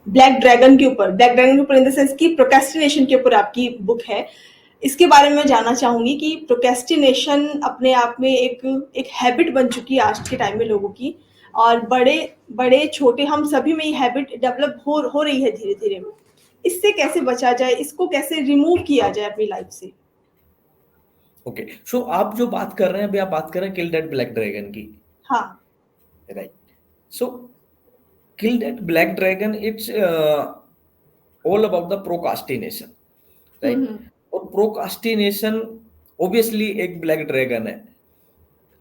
ब्लैक ड्रैगन के ऊपर इन द सेंस कि प्रोक्रेस्टिनेशन के ऊपर आपकी बुक है। इसके बारे में जानना चाहूँगी कि प्रोक्रेस्टिनेशन अपने आप में एक हैबिट बन चुकी है आज के टाइम में लोगों की और बड़े छोटे हम सभी में ये हैबिट डेवलप हो रही है धीरे-धीरे। इससे कैसे बचा जाए? इसको कैसे रिमूव किया जाए अपनी लाइफ से? ओके, सो आप जो बात कर रहे हैं, अभी आप बात कर रहे हैं किल दैट ब्लैक ड्रैगन की। हाँ। Right. So kill that black dragon it's all about the procrastination. Hmm, right. Hmm. और प्रोकास्टिनेशन ऑब्वियसली एक ब्लैक ड्रैगन है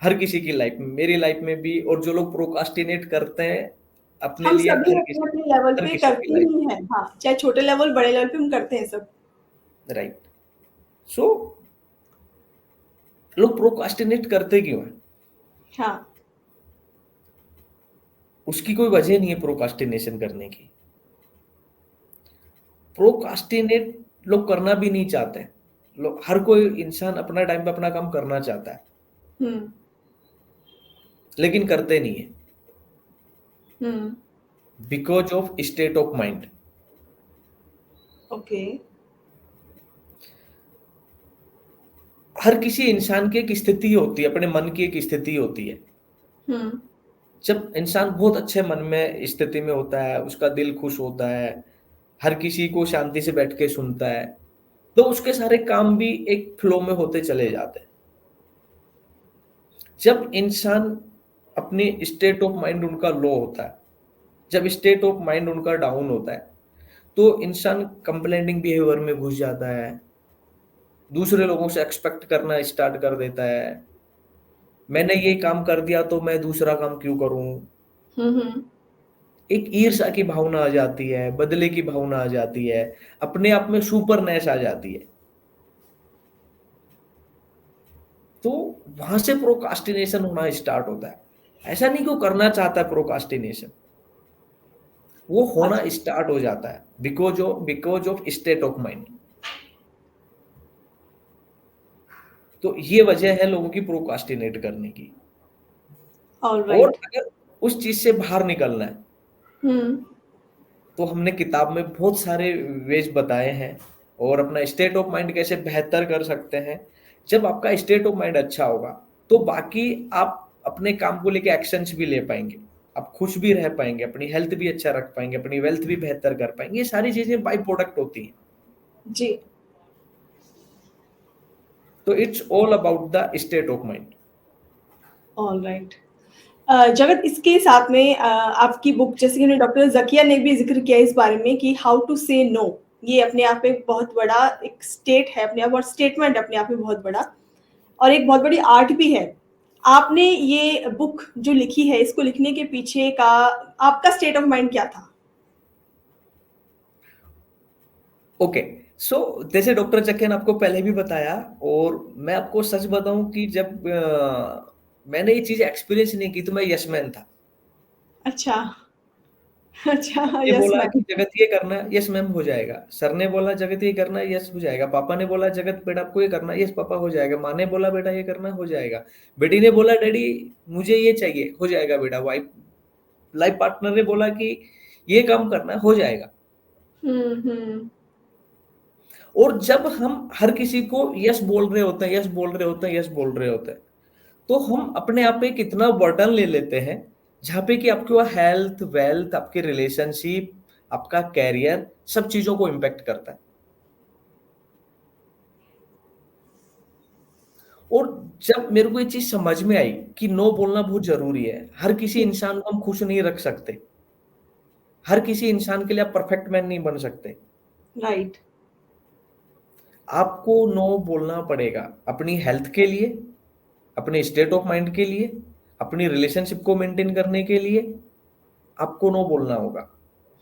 हर किसी की लाइफ में, मेरी लाइफ में भी। और जो लोग प्रोकास्टिनेट करते हैं अपने हम लिए, सभी अपने-अपने लेवल हर पे किसी की करते लाइफ ही हैं। हाँ, चाहे छोटे लेवल, बड़े लेवल पे हम करते हैं सब। में। राइट। सो लोग प्रोकास्टिनेट करते क्यों हैं? हाँ। उसकी कोई वजह नहीं है प्रोकास्टिनेशन करने की। प्रोकास्टिनेट लोग करना भी नहीं चाहते। लोग, हर कोई इंसान अपना टाइम पे अपना काम करना चाहता है, हुँ, लेकिन करते नहीं है hmm, because of state of mind. Okay. हर किसी इंसान की एक स्थिति होती है, अपने मन की एक स्थिति होती है। हुँ, जब इंसान बहुत अच्छे मन में स्थिति में होता है, उसका दिल खुश होता है, हर किसी को शांति से बैठ के सुनता है, तो उसके सारे काम भी एक फ्लो में होते चले जाते हैं। जब इंसान अपनी स्टेट ऑफ माइंड उनका लो होता है, जब स्टेट ऑफ माइंड उनका डाउन होता है, तो इंसान कंप्लेनिंग बिहेवियर में घुस जाता है, दूसरे लोगों से एक्सपेक्ट करना स्टार्ट कर देता है। मैंने ये काम कर दिया तो मैं दूसरा काम क्यों करूं? हुँ, हुँ, एक ईर्ष्या की भावना आ जाती है, बदले की भावना आ जाती है, अपने आप में सुपरनेस आ जाती है। तो वहां से प्रोकास्टिनेशन होना स्टार्ट होता है। ऐसा नहीं कि वो करना चाहता है प्रोकास्टिनेशन, वो होना अच्छा, स्टार्ट हो जाता है because of state of mind. तो ये वजह है लोगों की प्रोक्रास्टिनेट करने की। ऑल और राइट। अगर उस चीज से बाहर निकलना है हम्म। तो हमने किताब में बहुत सारे वेज बताए हैं, और अपना स्टेट ऑफ माइंड कैसे बेहतर कर सकते हैं। जब आपका स्टेट ऑफ माइंड अच्छा होगा तो बाकी आप अपने काम को लेके एक्शंस भी ले पाएंगे, आप खुश भी रह पाएंगे, अपनी हेल्थ भी अच्छा रख पाएंगे, अपनी वेल्थ भी बेहतर कर पाएंगे। ये सारी चीजें बाई प्रोडक्ट होती हैं। जी। तो it's all about the state of mind. All right. जगत, इसके साथ में आपकी बुक, जैसे कि डॉक्टर जकिया ने भी जिक्र किया इस बारे में कि हाउ टू से नो, ये अपने आप में बहुत बड़ा एक स्टेट है अपने आप, और स्टेटमेंट अपने आप में बहुत बड़ा, और एक बहुत बड़ी आर्ट भी है। आपने ये बुक जो लिखी है, इसको लिखने के पीछे का आपका स्टेट ऑफ माइंड क्या था? ओके, सो जैसे डॉक्टर चक्के ने आपको पहले भी बताया, और मैं आपको सच बताऊं कि जब मैंने ये चीज एक्सपीरियंस नहीं की तो मैं यस मैन था। अच्छा। अच्छा, ये यस बोला कि मैम। जगत ये करना है, यस मैम हो जाएगा। सर ने बोला जगत ये करना है, यस हो जाएगा। पापा ने बोला जगत बेटा आपको ये करना है, यस पापा हो जाएगा। माँ ने बोला बेटा ये करना है, हो जाएगा। बेटी ने बोला डैडी मुझे ये चाहिए, हो जाएगा बेटा। वाइफ लाइफ पार्टनर ने बोला कि ये काम करना है, हो जाएगा। हम्म। और जब हम हर किसी को यस बोल रहे होते हैं, यस बोल रहे होते हैं, यस बोल रहे होते हैं, तो हम अपने आप पे कितना बर्डन ले लेते हैं, जहां पे कि आपकी वो हेल्थ, वेल्थ, आपके रिलेशनशिप, आपका कैरियर, सब चीजों को इम्पेक्ट करता है। और जब मेरे को ये चीज समझ में आई कि नो बोलना बहुत जरूरी है, हर किसी इंसान को हम खुश नहीं रख सकते, हर किसी इंसान के लिए आप परफेक्ट मैन नहीं बन सकते। राइट। आपको नो बोलना पड़ेगा अपनी हेल्थ के लिए, अपने स्टेट ऑफ माइंड के लिए, अपनी रिलेशनशिप को मेंटेन करने के लिए आपको नो बोलना होगा।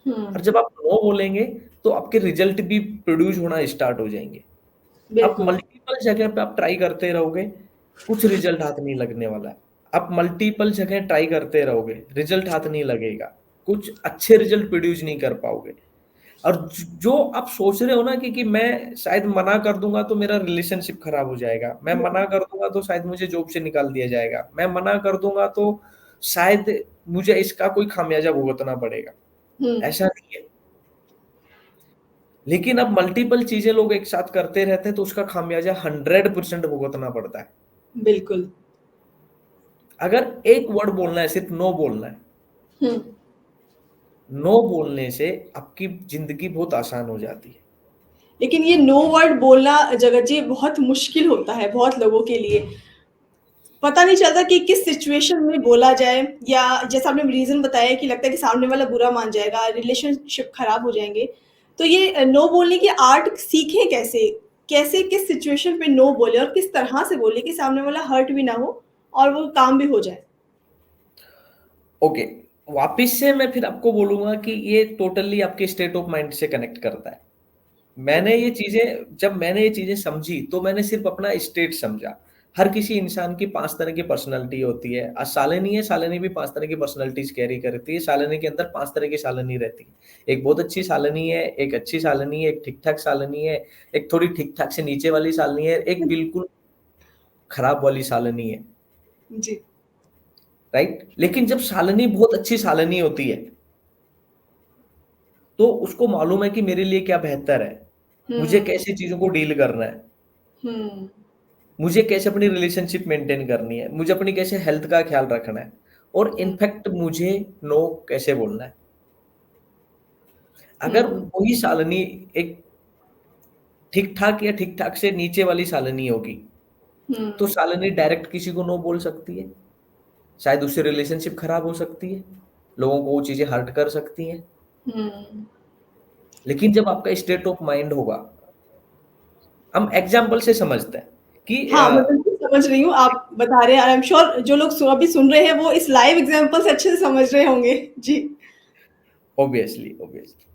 और जब आप नो बोलेंगे तो आपके रिजल्ट भी प्रोड्यूस होना स्टार्ट हो जाएंगे। आप बिल्कुल। मल्टीपल जगह पे आप ट्राई करते रहोगे, कुछ रिजल्ट हाथ नहीं लगने वाला है। आप मल्टीपल जगह ट्राई करते रहोगे, रिजल्ट हाथ नहीं लगेगा, कुछ अच्छे रिजल्ट प्रोड्यूस नहीं कर पाओगे। और जो आप सोच रहे हो ना कि मैं शायद मना कर दूंगा तो मेरा रिलेशनशिप खराब हो जाएगा, मैं मना कर दूंगा तो शायद मुझे जॉब से निकाल दिया जाएगा, मैं मना कर दूंगा तो शायद मुझे इसका कोई खामियाजा भुगतना पड़ेगा, हम्म। ऐसा नहीं है। लेकिन अब मल्टीपल चीजें लोग एक साथ करते रहते हैं तो उसका खामियाजा 100% भुगतना पड़ता है। बिल्कुल। अगर एक वर्ड बोलना है, सिर्फ नो बोलना है, हम्म। नो बोलने से आपकी जिंदगी बहुत आसान हो जाती है। लेकिन ये नो वर्ड बोलना, जगत जी, बहुत मुश्किल होता है बहुत लोगों के लिए। पता नहीं चलता कि किस सिचुएशन में बोला जाए, या जैसा आपने रीजन बताया कि लगता है कि सामने वाला बुरा मान जाएगा, रिलेशनशिप खराब हो जाएंगे। तो ये नो बोलने की आर्ट सीखें कैसे? कैसे किस सिचुएशन पे नो बोले और किस तरह से बोले कि सामने वाला हर्ट भी ना हो और वो काम भी हो जाए? ओके, वापिस से मैं फिर आपको बोलूंगा कि ये टोटली आपके स्टेट ऑफ माइंड से कनेक्ट करता है। जब मैंने ये चीजें समझी तो मैंने सिर्फ अपना स्टेट समझा। हर किसी इंसान की 5 तरह की पर्सनालिटी होती है। आज सालनी है, सालनी भी 5 तरह की पर्सनालिटीज कैरी करती है। सालनी के अंदर 5 तरह की सालनी रहती है। एक बहुत अच्छी सालनी है, एक अच्छी सालनी है, एक ठीक ठाक सालनी है, एक थोड़ी ठीक ठाक से नीचे वाली सालनी है, एक बिल्कुल खराब वाली सालनी है। जी। राइट। लेकिन जब सालनी बहुत अच्छी सालनी होती है तो उसको मालूम है कि मेरे लिए क्या बेहतर है, मुझे हम्म। कैसे चीजों को डील करना है, हम्म। मुझे कैसे अपनी रिलेशनशिप मेंटेन करनी है, मुझे अपनी कैसे हेल्थ का ख्याल रखना है, और इनफैक्ट मुझे नो कैसे बोलना है। अगर हम्म। वही सालनी एक ठीक ठाक या ठीक ठाक से नीचे वाली सालनी होगी तो हम्म। सालनी डायरेक्ट किसी को नो बोल सकती है, शायद उससे रिलेशनशिप खराब हो सकती है, लोगों को वो चीजें हर्ट कर सकती हैं। हम्म। लेकिन जब आपका स्टेट ऑफ माइंड होगा, हम एग्जाम्पल से समझते हैं कि हाँ, मैं बिल्कुल समझ रही हूँ, आप बता रहे हैं, आई एम श्योर जो लोग अभी सुन रहे हैं वो इस लाइव एग्जांपल से अच्छे से समझ रहे होंगे। जी। ऑब्वियसली ऑब्वियसली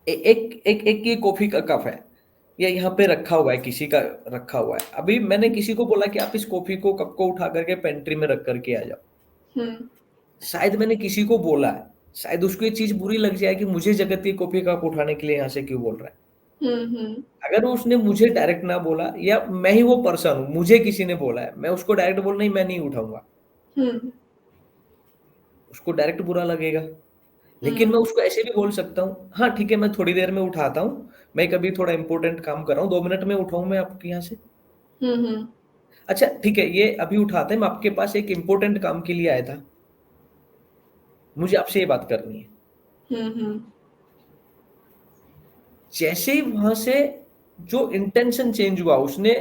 एक एक एक ये कॉफी का कप है, ये यहाँ पे रखा हुआ है, किसी का रखा हुआ है। अभी मैंने किसी को बोला कि आप इस कॉफी को कप को उठा करके पेंट्री में रख करके आ जाओ। हम्म। शायद मैंने किसी को बोला है, शायद उसको ये चीज बुरी लग जाए कि मुझे जगत की कॉफी कप उठाने के लिए यहाँ से क्यों बोल रहा है। अगर उसने मुझे डायरेक्ट ना बोला या मैं ही वो पर्सन हूँ, मुझे किसी ने बोला है, मैं उसको डायरेक्ट बोल नहीं, मैं नहीं उठाऊँगा। उसको डायरेक्ट बुरा लगेगा। लेकिन मैं उसको ऐसे भी बोल सकता हूँ, हाँ, ठीक है, मैं थोड़ी देर में उठाता हूँ, मैं कभी थोड़ा इम्पोर्टेंट काम कर रहा हूँ, 2 मिनट में उठाऊँ मैं आपके यहाँ से? अच्छा, ठीक है, ये अभी उठाते हैं, मैं आपके पास एक इम्पोर्टेंट काम के लिए आया था। मुझे आपसे ये बात करनी है। जैसे ही वहां से जो इंटेंशन चेंज हुआ, उसने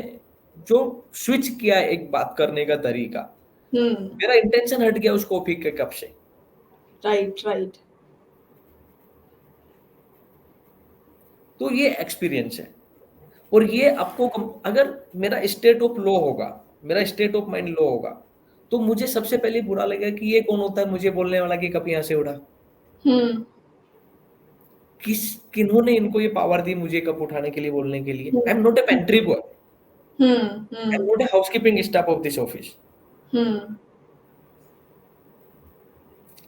जो स्विच किया एक बात करने का तरीका, मेरा इंटेंशन हट गया उस कॉफी के कप से। राइट। तो ये एक्सपीरियंस है। और ये आपको अगर मेरा स्टेट ऑफ लो होगा, मेरा स्टेट ऑफ माइंड लो होगा, तो मुझे सबसे पहले बुरा लगेगा कि ये कौन होता है मुझे बोलने वाला कि कप यहाँ से उड़ा। किन्होंने इनको ये पावर दी मुझे कप उठाने के लिए, बोलने के लिए? I am not a pantry boy, I am not a housekeeping staff of this office.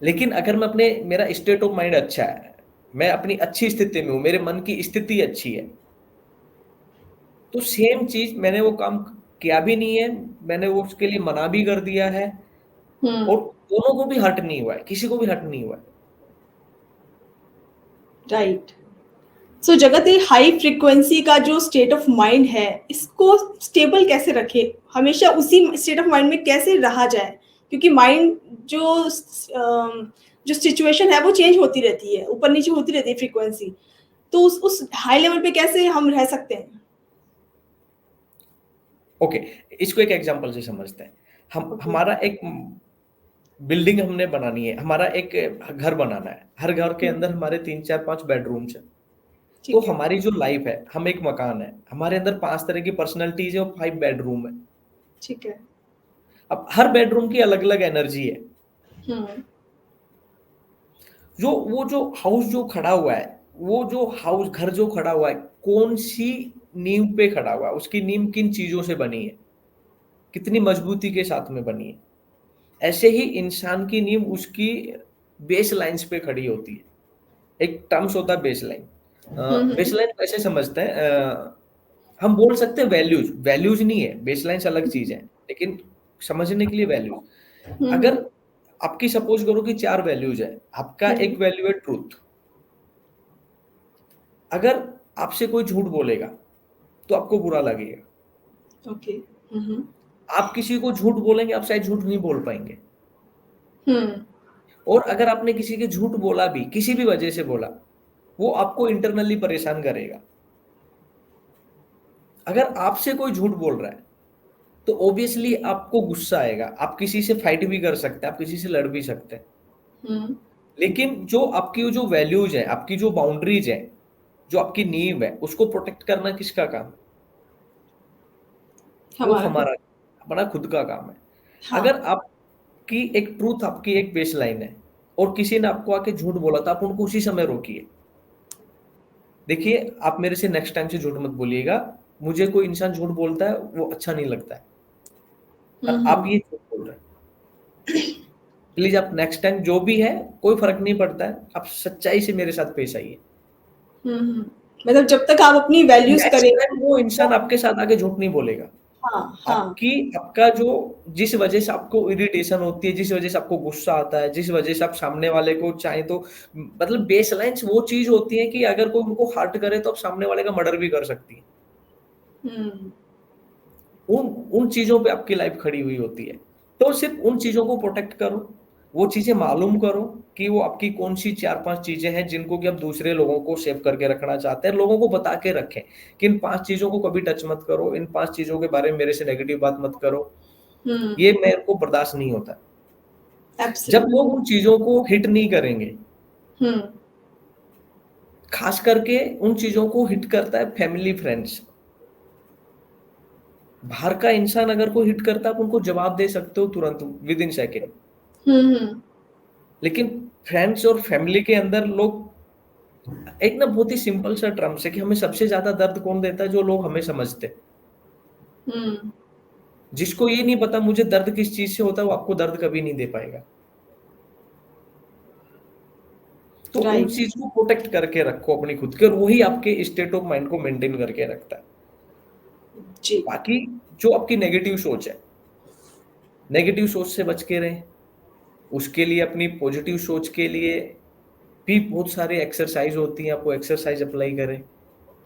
लेकिन अगर मैं अपने मेरा स्टेट ऑफ माइंड अच्छा है, मैं अपनी अच्छी स्थिति में हूँ, मेरे मन की स्थिति अच्छी है, तो सेम चीज मैंने वो काम किया भी नहीं है, मैंने वो उसके लिए मना भी कर दिया है, और दोनों को भी हर्ट नहीं हुआ है, किसी को भी हर्ट नहीं हुआ है। राइट। सो जगत, ये हाई फ्रीक्वेंसी का जो स्टेट ऑफ माइंड है, इसको स्टेबल कैसे रखे, हमेशा उसी स्टेट ऑफ माइंड में कैसे रहा जाए? क्योंकि माइंड जो सिचुएशन है वो चेंज होती रहती है, ऊपर नीचे होती रहती है फ्रीक्वेंसी। तो उस हाई लेवल पे कैसे हम रह सकते हैं? ओके, इसको एक एग्जांपल से समझते हैं। हमारा एक बिल्डिंग हमने बनानी है, हमारा एक घर बनाना है, हर घर के अंदर हमारे 3 4 5 बेडरूम्स हैं। तो ठीक है। हमारी जो लाइफ है, हम एक मकान है, हमारे अंदर 5 तरह की पर्सनैलिटीज है और 5 बेडरूम है। ठीक है। अब हर बेडरूम की अलग अलग एनर्जी है। वो जो हाउस जो खड़ा हुआ है, वो जो हाउस घर जो खड़ा हुआ है, कौन सी नींव पे खड़ा हुआ है, उसकी नींव किन चीजों से बनी है, कितनी मजबूती के साथ में बनी है। ऐसे ही इंसान की नींव उसकी बेस लाइन्स पे खड़ी होती है। एक टर्म्स होता है बेस लाइन। बेस लाइन कैसे समझते हैं? हम बोल सकते हैं वैल्यूज, वैल्यूज नहीं है, बेस लाइन्स अलग चीज है, लेकिन समझने के लिए वैल्यूज। अगर आपकी सपोज करो कि 4 वैल्यूज है, आपका एक वैल्यू है ट्रूथ। अगर आपसे कोई झूठ बोलेगा तो आपको बुरा लगेगा। ओके। आप किसी को झूठ बोलेंगे, आप शायद झूठ नहीं बोल पाएंगे। और अगर आपने किसी के झूठ बोला भी, किसी भी वजह से बोला, वो आपको इंटरनली परेशान करेगा। अगर आपसे कोई झूठ बोल रहा है तो ऑब्वियसली आपको गुस्सा आएगा, आप किसी से फाइट भी कर सकते हैं, आप किसी से लड़ भी सकते हैं। लेकिन जो आपकी जो वैल्यूज है, आपकी जो बाउंड्रीज है, जो आपकी नींव है, उसको प्रोटेक्ट करना किसका काम है? वो हमारा, अपना खुद का काम है। अगर आपकी एक ट्रूथ, आपकी एक बेस लाइन है और किसी ने आपको आके झूठ बोला, तो आप उनको उसी समय रोकिए। देखिए, आप मेरे से नेक्स्ट टाइम से झूठ मत बोलिएगा, मुझे कोई इंसान झूठ बोलता है वो अच्छा नहीं लगता है, और आप ये झूठ बोल रहे हैं। प्लीज आप नेक्स्ट टाइम जो भी है, कोई फर्क नहीं पड़ता है, आप सच्चाई से मेरे साथ पेश आइए। मतलब जब तक आप अपनी वैल्यूज नेक्स्ट करें, टाइम वो इंसान आपके साथ आके झूठ नहीं बोलेगा। आपका जो, जिस वजह से आपको इरिटेशन होती है, जिस वजह से आपको गुस्सा आता है, जिस वजह से आप सामने वाले को चाहे तो, मतलब बेस लाइन्स वो चीज होती है कि अगर कोई उनको हर्ट करे तो आप सामने वाले का मर्डर भी कर सकती है। उन चीजों पे आपकी लाइफ खड़ी हुई होती है। तो सिर्फ उन चीजों को प्रोटेक्ट करो, वो चीजें मालूम करो कि वो आपकी कौन सी 4 5 चीजें हैं जिनको कि आप दूसरे लोगों को सेव करके रखना चाहते हैं। लोगों को बता के रखें कि इन 5 चीजों को कभी टच मत करो, इन 5 चीजों के बारे में मेरे से नेगेटिव बात मत करो, ये मेरे को बर्दाश्त नहीं होता। जब लोग उन चीजों को हिट नहीं करेंगे, खास करके उन चीजों को हिट करता है फैमिली फ्रेंड्स। बाहर का इंसान अगर कोई हिट करता है, आप उनको जवाब दे सकते हो तुरंत, विद इन सेकेंड। लेकिन फ्रेंड्स और फैमिली के अंदर लोग, एक ना बहुत ही सिंपल सा टर्म्स है कि हमें सबसे ज्यादा दर्द कौन देता है? जो लोग हमें समझते। जिसको ये नहीं पता मुझे दर्द किस चीज से होता है, वो आपको दर्द कभी नहीं दे पाएगा। तो उन राइट। चीज को प्रोटेक्ट करके रखो अपनी खुद के, और वही आपके स्टेट ऑफ माइंड को मेंटेन करके रखता है। जी। बाकी जो आपकी नेगेटिव सोच है, नेगेटिव सोच से बच के रहें। उसके लिए अपनी पॉजिटिव सोच के लिए भी बहुत सारी एक्सरसाइज होती हैं, आपको एक्सरसाइज अप्लाई करें।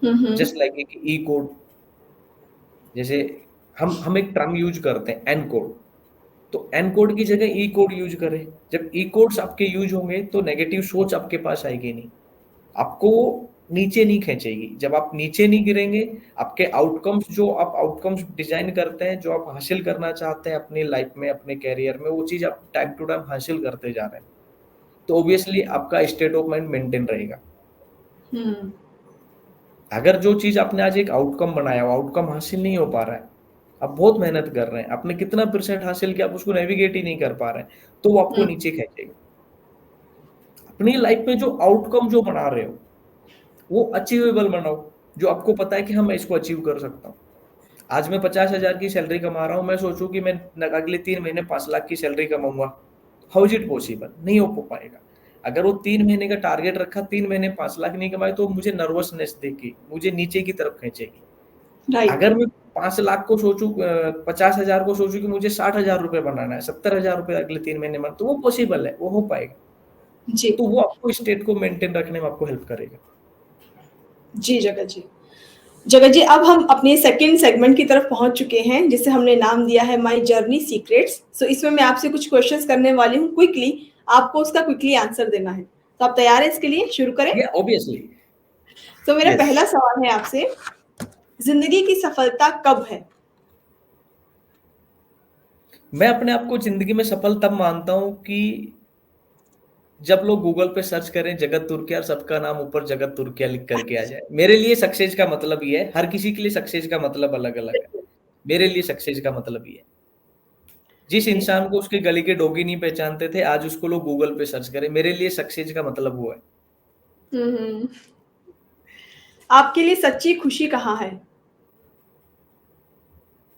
हम्म। जस्ट लाइक एक ई कोड, जैसे हम एक टर्म यूज करते हैं एन कोड, तो एन कोड की जगह ई कोड यूज करें। जब ई कोड्स आपके यूज होंगे तो नेगेटिव सोच आपके पास आएगी नहीं, आपको नीचे नहीं खींचेगी। जब आप नीचे नहीं गिरेंगे, आपके आउटकम्स, जो आप आउटकम्स डिजाइन करते हैं, जो आप हासिल करना चाहते हैं अपनी लाइफ में, अपने कैरियर में, वो चीज आप टाइम टू टाइम हासिल करते जा रहे हैं, तो ऑब्वियसली आपका स्टेट ऑफ माइंड मेंटेन रहेगा। हम्म। अगर जो चीज आपने आज एक आउटकम बनाया, वो आउटकम हासिल नहीं हो पा रहा है, आप बहुत मेहनत कर रहे हैं, आपने कितना परसेंट हासिल किया, आप उसको नेविगेट ही नहीं कर पा रहे हैं, तो वो आपको नीचे खींचेगा। अपनी लाइफ में जो आउटकम जो बना रहे हो, वो अचीवेबल बनाओ, जो आपको पता है कि हाँ मैं इसको अचीव कर सकता हूँ। आज मैं 50,000 की सैलरी कमा रहा हूँ, मैं सोचूं कि मैं अगले 3 महीने 5 लाख की सैलरी कमाऊंगा, हाउ इज इट पॉसिबल? नहीं हो पाएगा। अगर वो 3 महीने का टारगेट रखा, 3 महीने 5 लाख नहीं कमाए, तो मुझे नर्वसनेस देगी, मुझे नीचे की तरफ खींचेगी। राइट। अगर मैं 5 लाख को सोचूं, 50,000 को सोचूं कि मुझे 60,000 रुपए बनाना है, 70,000 रुपए अगले 3 महीने में, तो वो पॉसिबल है, वो हो पाएगा। जी। तो वो आपको स्टेट को मेंटेन रखने में आपको हेल्प करेगा। जी जगत जी। जगत जी, अब हम अपने सेकंड सेगमेंट की तरफ पहुंच चुके हैं, जिसे हमने नाम दिया है माय जर्नी सीक्रेट्स। सो इसमें मैं आपसे कुछ क्वेश्चंस करने वाली हूँ क्विकली, आपको उसका क्विकली आंसर देना है। तो आप तैयार हैं इसके लिए? शुरू करें? ये ऑब्वियसली। तो मेरा यस। पहला सवाल है आपसे, जिंदगी की सफलता कब है? मैं अपने आप को जिंदगी में सफल तब मानता हूं कि जब लोग गूगल पे सर्च करें जगत तुर्किया और सबका नाम ऊपर जगत तुर्किया लिख करके आ जाए। मेरे लिए सक्सेस का मतलब ये है, हर किसी के लिए सक्सेस का मतलब अलग अलग है, मेरे लिए सक्सेस का मतलब ये है, जिस ओके। इंसान को उसके गली के डॉगी नहीं पहचानते थे, आज उसको लोग गूगल पे सर्च करें, मेरे लिए सक्सेस का मतलब वो है। हम्म। आपके लिए सच्ची खुशी कहाँ है?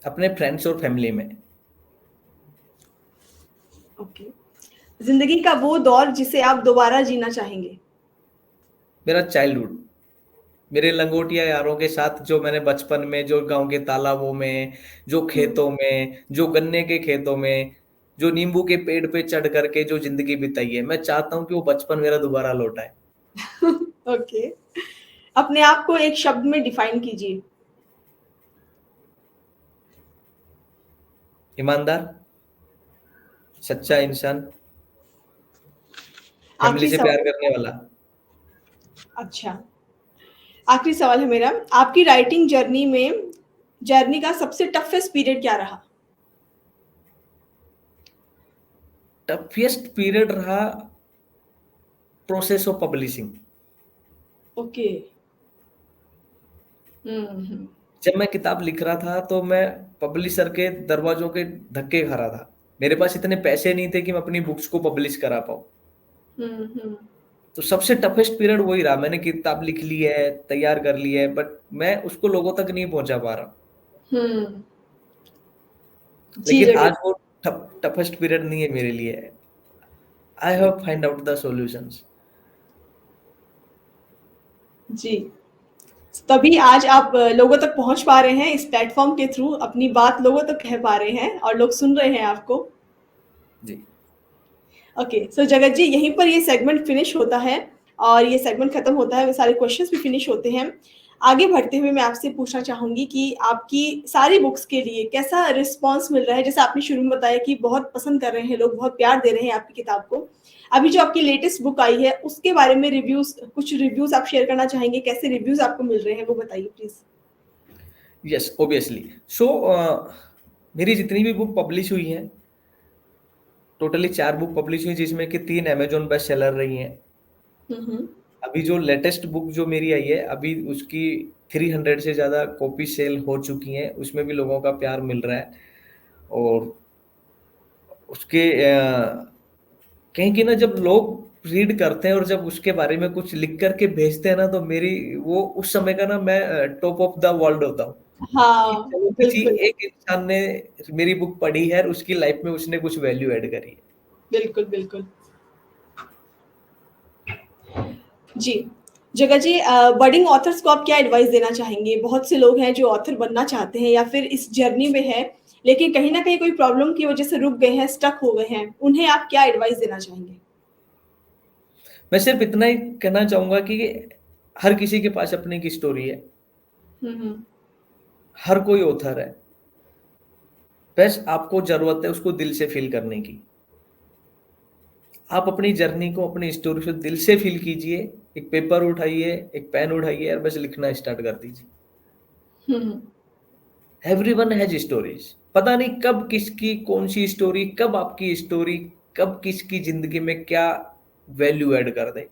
अपने फ्रेंड्स और फैमिली में। ओके। जिंदगी का वो दौर जिसे आप दोबारा जीना चाहेंगे? मेरा चाइल्डहुड, मेरे लंगोटिया यारों के साथ, जो मैंने बचपन में, जो गांव के तालाबों में, जो हम्म। खेतों में, जो गन्ने के खेतों में, जो नींबू के पेड़ पे चढ़ करके जो जिंदगी बिताई है, मैं चाहता हूँ कि वो बचपन मेरा दोबारा लौट आए। ओके। अपने आप को एक शब्द में डिफाइन कीजिए। ईमानदार, सच्चा इंसान, फैमिली आखिरी से प्यार सवाल। करने वाला। अच्छा। आखिरी सवाल है मेरा, आपकी राइटिंग जर्नी का सबसे टफेस्ट पीरियड क्या रहा? टफेस्ट पीरियड रहा प्रोसेस ऑफ पब्लिशिंग। ओके। हम्म। जब मैं किताब लिख रहा था तो मैं पब्लिशर के दरवाजों के धक्के खा रहा था, मेरे पास इतने पैसे नहीं थे कि मैं अपनी बुक्स को पब्लिश करा पाऊँ। हम्म। तो सबसे टफेस्ट पीरियड वही रहा, मैंने किताब लिख ली है, तैयार कर ली है, बट मैं उसको लोगों तक नहीं पहुंचा पा रहा। हम्म। जी लेकिन आज जगत। वो टफेस्ट पीरियड नहीं है मेरे लिए। I have find out the solutions. जी। तभी आज आप लोगों तक पहुंच पा रहे हैं, इस प्लेटफॉर्म के थ्रू अपनी बात लोगों तक कह पा रहे हैं और लोग सुन रहे हैं आपको। जी। ओके, सो जगत जी, यहीं पर ये सेगमेंट फिनिश होता है और ये सेगमेंट खत्म होता है, सारे क्वेश्चंस भी फिनिश होते हैं। आगे बढ़ते हुए मैं आपसे पूछना चाहूंगी कि आपकी सारी बुक्स के लिए कैसा रिस्पांस मिल रहा है? जैसे आपने शुरू में बताया कि बहुत पसंद कर रहे हैं लोग, बहुत प्यार दे रहे हैं आपकी किताब को। अभी जो आपकी लेटेस्ट बुक आई है उसके बारे में कुछ रिव्यूज आप शेयर करना चाहेंगे? कैसे रिव्यूज आपको मिल रहे हैं वो बताइए प्लीज। Yes obviously. सो मेरी जितनी भी बुक पब्लिश हुई हैं, टोटली 4 बुक पब्लिश हुई, जिसमें कि 3 अमेजोन बेस्ट सेलर रही हैं। हम्म। अभी जो लेटेस्ट बुक जो मेरी आई है, अभी उसकी 300 से ज्यादा कॉपी सेल हो चुकी हैं, उसमें भी लोगों का प्यार मिल रहा है। और उसके कहीं कि ना, जब लोग रीड करते हैं और जब उसके बारे में कुछ लिख करके भेजते हैं ना, तो मेरी वो उस समय का ना, मैं टॉप ऑफ द वर्ल्ड होता हूँ कि हाँ, चलो किसी बिल्कुल। एक इंसान ने मेरी बुक पढ़ी है और उसकी लाइफ में उसने कुछ वैल्यू ऐड करी है। बिल्कुल बिल्कुल। जी। जगह जी, बडिंग ऑथर्स को आप क्या एडवाइस देना चाहेंगे? बहुत से लोग हैं जो ऑथर बनना चाहते हैं या फिर इस जर्नी में हैं, लेकिन कहीं न कहीं कोई प्रॉब्लम की वजह से रुक गए हैं, स्टक हो गए हैं। उन्हें आप क्या एडवाइस देना चाहेंगे? मैं सिर्फ इतना ही कहना चाहूँगा कि हर किसी के पास अपनी एक स्टोरी है, हुँ, हुँ। हर कोई ऑथर है, बस आपको ज़रूरत है उसको दिल से फ़ील करने की। आप अपनी जर्नी को, अपनी स्टोरी को दिल से फ़ील कीजिए, एक पेपर उठाइए, एक पेन उठाइए और बस लिखना स्टार्ट कर दीजिए। Hmm, hmm. Everyone has stories. पता नहीं कब किसकी कौन-सी स्टोरी, कब आपकी स्टोरी, कब किसकी ज़िंदगी में क्या वैल्यू ऐड कर दे, कब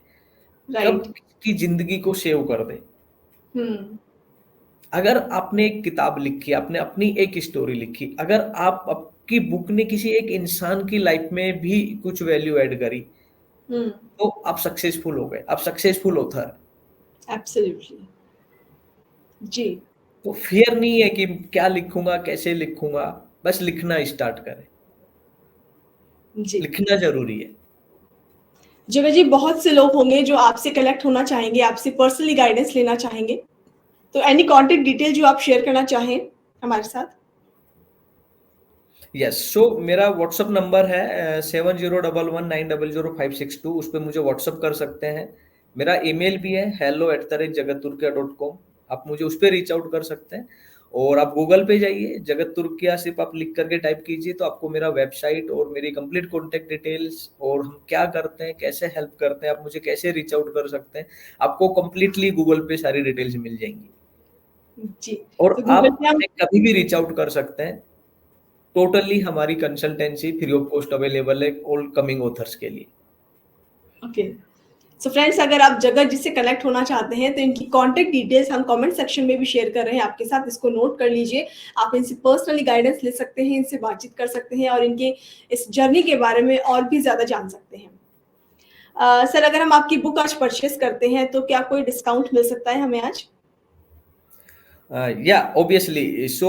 राइट। किसकी ज़िंदगी को सेव कर दे। हुँ। अगर आपने एक किताब लिखी, आपने अपनी एक स्टोरी लिखी, अगर आपकी बुक ने किसी एक इंसान की लाइफ में भी कुछ वैल्यू ऐड करी, हुँ। तो आप सक्सेसफुल हो गए, आप सक्सेसफुल ऑथर। एब्सोल्युटली। जी, तो फ़ियर नहीं है कि क्या लिखूँगा, कैसे लिखूँगा, बस लिखना स्टार्ट करें। जी। लिखना ज़रूरी है। जगह जी, बहुत से लोग होंगे जो आपसे कनेक्ट होना चाहेंगे, आपसे पर्सनली गाइडेंस लेना चाहेंगे। तो एनी कॉन्टैक्ट डिटेल जो आप शेयर करना चाहें हमारे साथ? यस, सो मेरा व्हाट्सएप नंबर है 7011900562, उस पे मुझे व्हाट्सएप कर सकते हैं। मेरा ईमेल भी है hello@jagatturkia.com, आप मुझे उस पे रीच आउट कर सकते हैं। और आप गूगल पे जाइए, जगत तुर्किया सिर्फ आप लिख करके टाइप कीजिए तो आपको मेरा वेबसाइट और मेरी कंप्लीट कॉन्टैक्ट डिटेल्स और हम क्या करते हैं, कैसे हेल्प करते हैं, आप मुझे कैसे रीच आउट कर सकते हैं, आपको कंप्लीटली गूगल पे सारी डिटेल्स मिल जाएँगी। जी, और तो गूगल आप पे हम हमें कभी भी रीच आउट कर सकते हैं। टोटली हमारी consultancy free of cost available है ऑल कमिंग ऑथर्स के लिए। ओके। सो फ्रेंड्स, अगर आप जगत जी से कनेक्ट होना चाहते हैं तो इनकी कॉन्टैक्ट डिटेल्स हम कमेंट सेक्शन में भी शेयर कर रहे हैं आपके साथ, इसको नोट कर लीजिए। आप इनसे पर्सनली गाइडेंस ले सकते हैं, इनसे बातचीत कर सकते हैं और इनके इस जर्नी के बारे में और भी ज़्यादा जान सकते हैं। सर, अगर हम आपकी बुक आज परचेज़ करते हैं तो क्या कोई डिस्काउंट मिल सकता है हमें आज? या ऑब्वियसली सो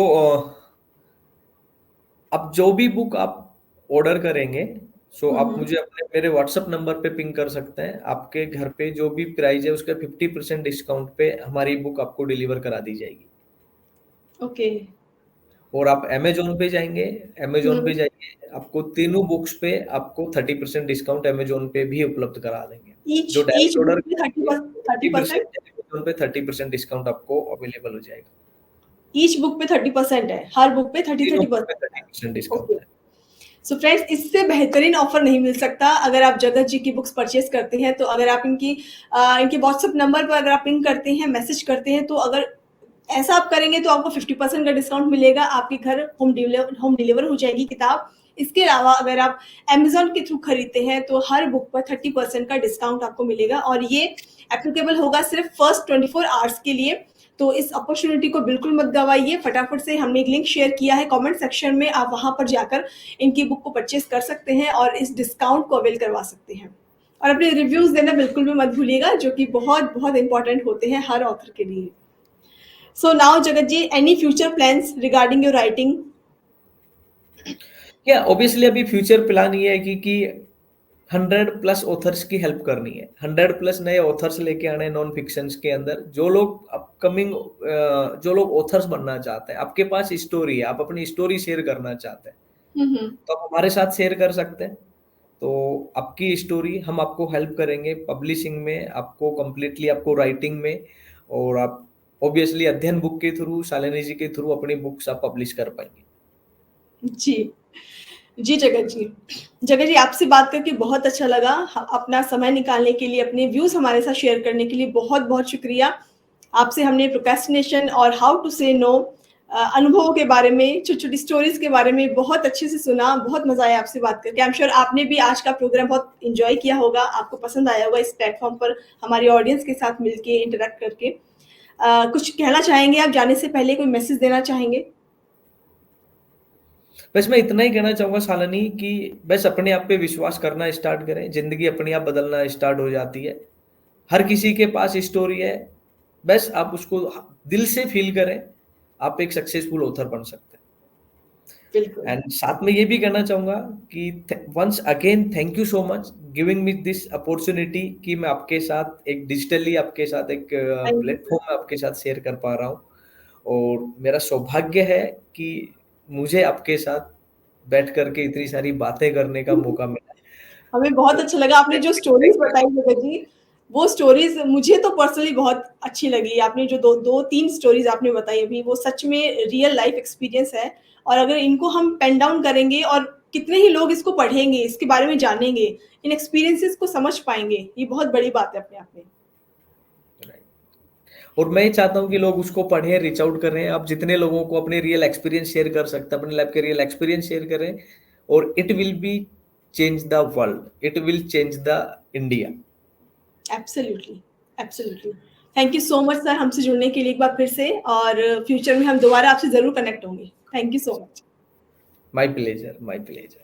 अब जो भी बुक आप ऑर्डर करेंगे, सो हुँ, आप हुँ। मुझे अपने मेरे व्हाट्सएप नंबर पे पिंग कर सकते हैं। आपके घर पे जो भी प्राइस है उसका 50% डिस्काउंट पे हमारी बुक आपको डिलीवर करा दी जाएगी। ओके। और आप अमेज़न पे जाएँगे, अमेज़न पे हुँ। जाइए, आपको तीनों बुक्स पे आपको 30% डिस्काउंट अमेज़न पे भी उपलब्ध करा देंगे। जो ईच डायरेक्ट बुक ऑर्डर पे करेंगे 30%? 50%, अमेज़न पे 30% डिस्काउंट आपको अवेलेबल हो जाएगा। ईच बुक पे 30% है, हर बुक पे तीनों बुक पे 30-30% है। 30% ओके। डिस्काउंट है। सो फ्रेंड्स, इससे बेहतरीन ऑफर नहीं मिल सकता अगर आप जगत जी की बुक्स परचेज करते हैं। तो अगर आप इनके व्हाट्सएप नंबर पर अगर आप पिंग करते हैं, मैसेज करते हैं, तो अगर ऐसा आप करेंगे तो आपको 50% का डिस्काउंट मिलेगा, आपके घर होम डिलीवर हो जाएगी किताब। इसके अलावा अगर आप अमेज़न के थ्रू खरीदते हैं तो हर बुक पर 30% का डिस्काउंट आपको मिलेगा और ये एप्लीकेबल होगा सिर्फ फर्स्ट 24 आवर्स के लिए। तो इस अपॉर्च्युनिटी को बिल्कुल मत गवाइए। फटाफट से हमने एक लिंक शेयर किया है कमेंट सेक्शन में, आप वहाँ पर जाकर इनकी बुक को परचेज़ कर सकते हैं और इस डिस्काउंट को अवेल करवा सकते हैं। और अपने रिव्यूज़ देना बिल्कुल भी मत भूलिएगा, जो कि बहुत-बहुत इम्पोर्टेंट होते हैं हर ऑथर के लिए। So now Jagat ji, any future plans regarding your writing? या ऑब्वियसली अभी फ्यूचर प्लान ये है कि 100 प्लस ऑथर्स की हेल्प करनी है। 100 प्लस नए ऑथर्स लेके आने हैं नॉन फिक्शंस के अंदर। जो लोग अपकमिंग जो लोग ऑथर्स बनना चाहते हैं, आपके पास स्टोरी है, आप अपनी स्टोरी शेयर करना चाहते हैं, हुँ, हुँ। तो आप हमारे साथ शेयर कर सकते हैं। तो आपकी स्टोरी हम आपको हेल्प करेंगे पब्लिशिंग में, आपको कंप्लीटली आपको राइटिंग में और आप ऑब्वियसली अध्ययन बुक के थ्रू, शालिनी जी के थ्रू अपनी बुक्स आप पब्लिश कर पाएँगे। जी। जी, जगत जी। जगत जी, आपसे बात करके बहुत अच्छा लगा। अपना समय निकालने के लिए, अपने व्यूज़ हमारे साथ शेयर करने के लिए बहुत-बहुत शुक्रिया। आपसे हमने प्रोक्रेस्टिनेशन और हाउ टू से नो अनुभवों के बारे में, छोटी-छोटी स्टोरीज़ के बारे में बहुत अच्छे से सुना। बहुत मज़ा आया आपसे बात करके। आई एम श्योर आपने भी आज का प्रोग्राम बहुत एन्जॉय किया होगा, आपको पसंद आया होगा इस प्लेटफ़ॉर्म पर हमारी ऑडियंस के साथ मिलके इंटरैक्ट करके। कुछ कहना चाहेंगे आप जाने से पहले, कोई मैसेज देना चाहेंगे? बस मैं इतना ही कहना चाहूँगा शालिनी कि बस अपने आप पे विश्वास करना स्टार्ट करें, ज़िंदगी अपने आप बदलना स्टार्ट हो जाती है। हर किसी के पास स्टोरी है, बस आप उसको दिल से फ़ील करें, आप एक सक्सेसफुल ऑथर बन सकते बिल्कुल। हैं। एंड साथ में ये भी कहना चाहूँगा कि थ once again thank you so much giving me this opportunity कि मैं आपके साथ एक डिजिटली आपके साथ एक प्लेटफॉर्म में आपके साथ शेयर कर पा रहा हूँ। और मेरा सौभाग्य है कि मुझे आपके साथ बैठ करके इतनी सारी बातें करने का मौका मिला। हमें बहुत अच्छा लगा आपने जो स्टोरीज बताई जगत जी, वो स्टोरीज मुझे तो पर्सनली बहुत अच्छी लगी। आपने जो दो तीन स्टोरीज आपने बताई अभी, वो सच में रियल लाइफ एक्सपीरियंस है। और अगर इनको हम पेन डाउन करेंगे और कितने ही लोग इसको पढ़ेंगे, इसके बारे में जानेंगे, इन एक्सपीरियंसेस को समझ पाएंगे, ये बहुत बड़ी बात है अपने आप में। और मैं ये चाहता हूँ कि लोग उसको पढ़ें, रीच आउट करें। आप जितने लोगों को अपने रियल एक्सपीरियंस शेयर कर सकते हैं, अपने लाइफ के रियल एक्सपीरियंस शेयर करें, और it will be change the world, it will change the India. Absolutely, absolutely. Thank you so much sir हमसे जुड़ने के लिए एक बार फिर से, और फ्यूचर में हम दोबारा आपसे ज़रूर कनेक्ट होंगे। Thank you so much. My pleasure, my pleasure.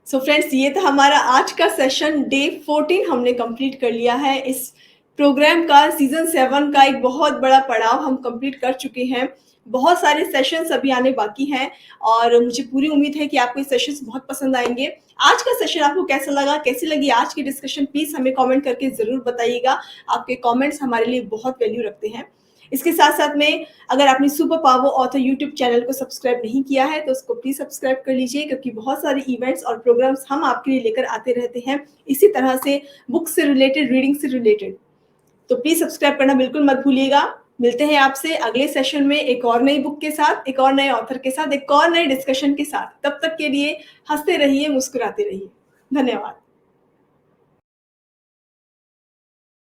So friends, ये था हमारा आज का सेशन। डे 14 हमने कंप्लीट कर लिया है। इस प्रोग्राम का सीजन 7 का एक बहुत बड़ा पड़ाव हम कंप्लीट कर चुके हैं। बहुत सारे सेशंस अभी आने बाकी हैं और मुझे पूरी उम्मीद है कि आपको ये सेशंस बहुत पसंद आएंगे। आज का सेशन आपको कैसा लगा, कैसी लगी आज की डिस्कशन, प्लीज हमें कमेंट करके जरूर बताइएगा। आपके कमेंट्स हमारे लिए बहुत वैल्यू रखते हैं। इसके साथ साथ में अगर आपने super power author YouTube channel को सब्सक्राइब नहीं किया है तो उसको प्लीज सब्सक्राइब कर लीजिए, क्योंकि बहुत सारे इवेंट्स और प्रोग्राम्स हम आपके लिए लेकर आते रहते हैं इसी तरह से, बुक से रिलेटेड, रीडिंग से रिलेटेड। तो प्लीज सब्सक्राइब करना बिल्कुल मत भूलिएगा। मिलते हैं आपसे अगले सेशन में एक और नई बुक के साथ, एक और नए ऑथर के साथ, एक और नए डिस्कशन के साथ। तब तक के लिए हंसते रहिए, मुस्कुराते रहिए। धन्यवाद।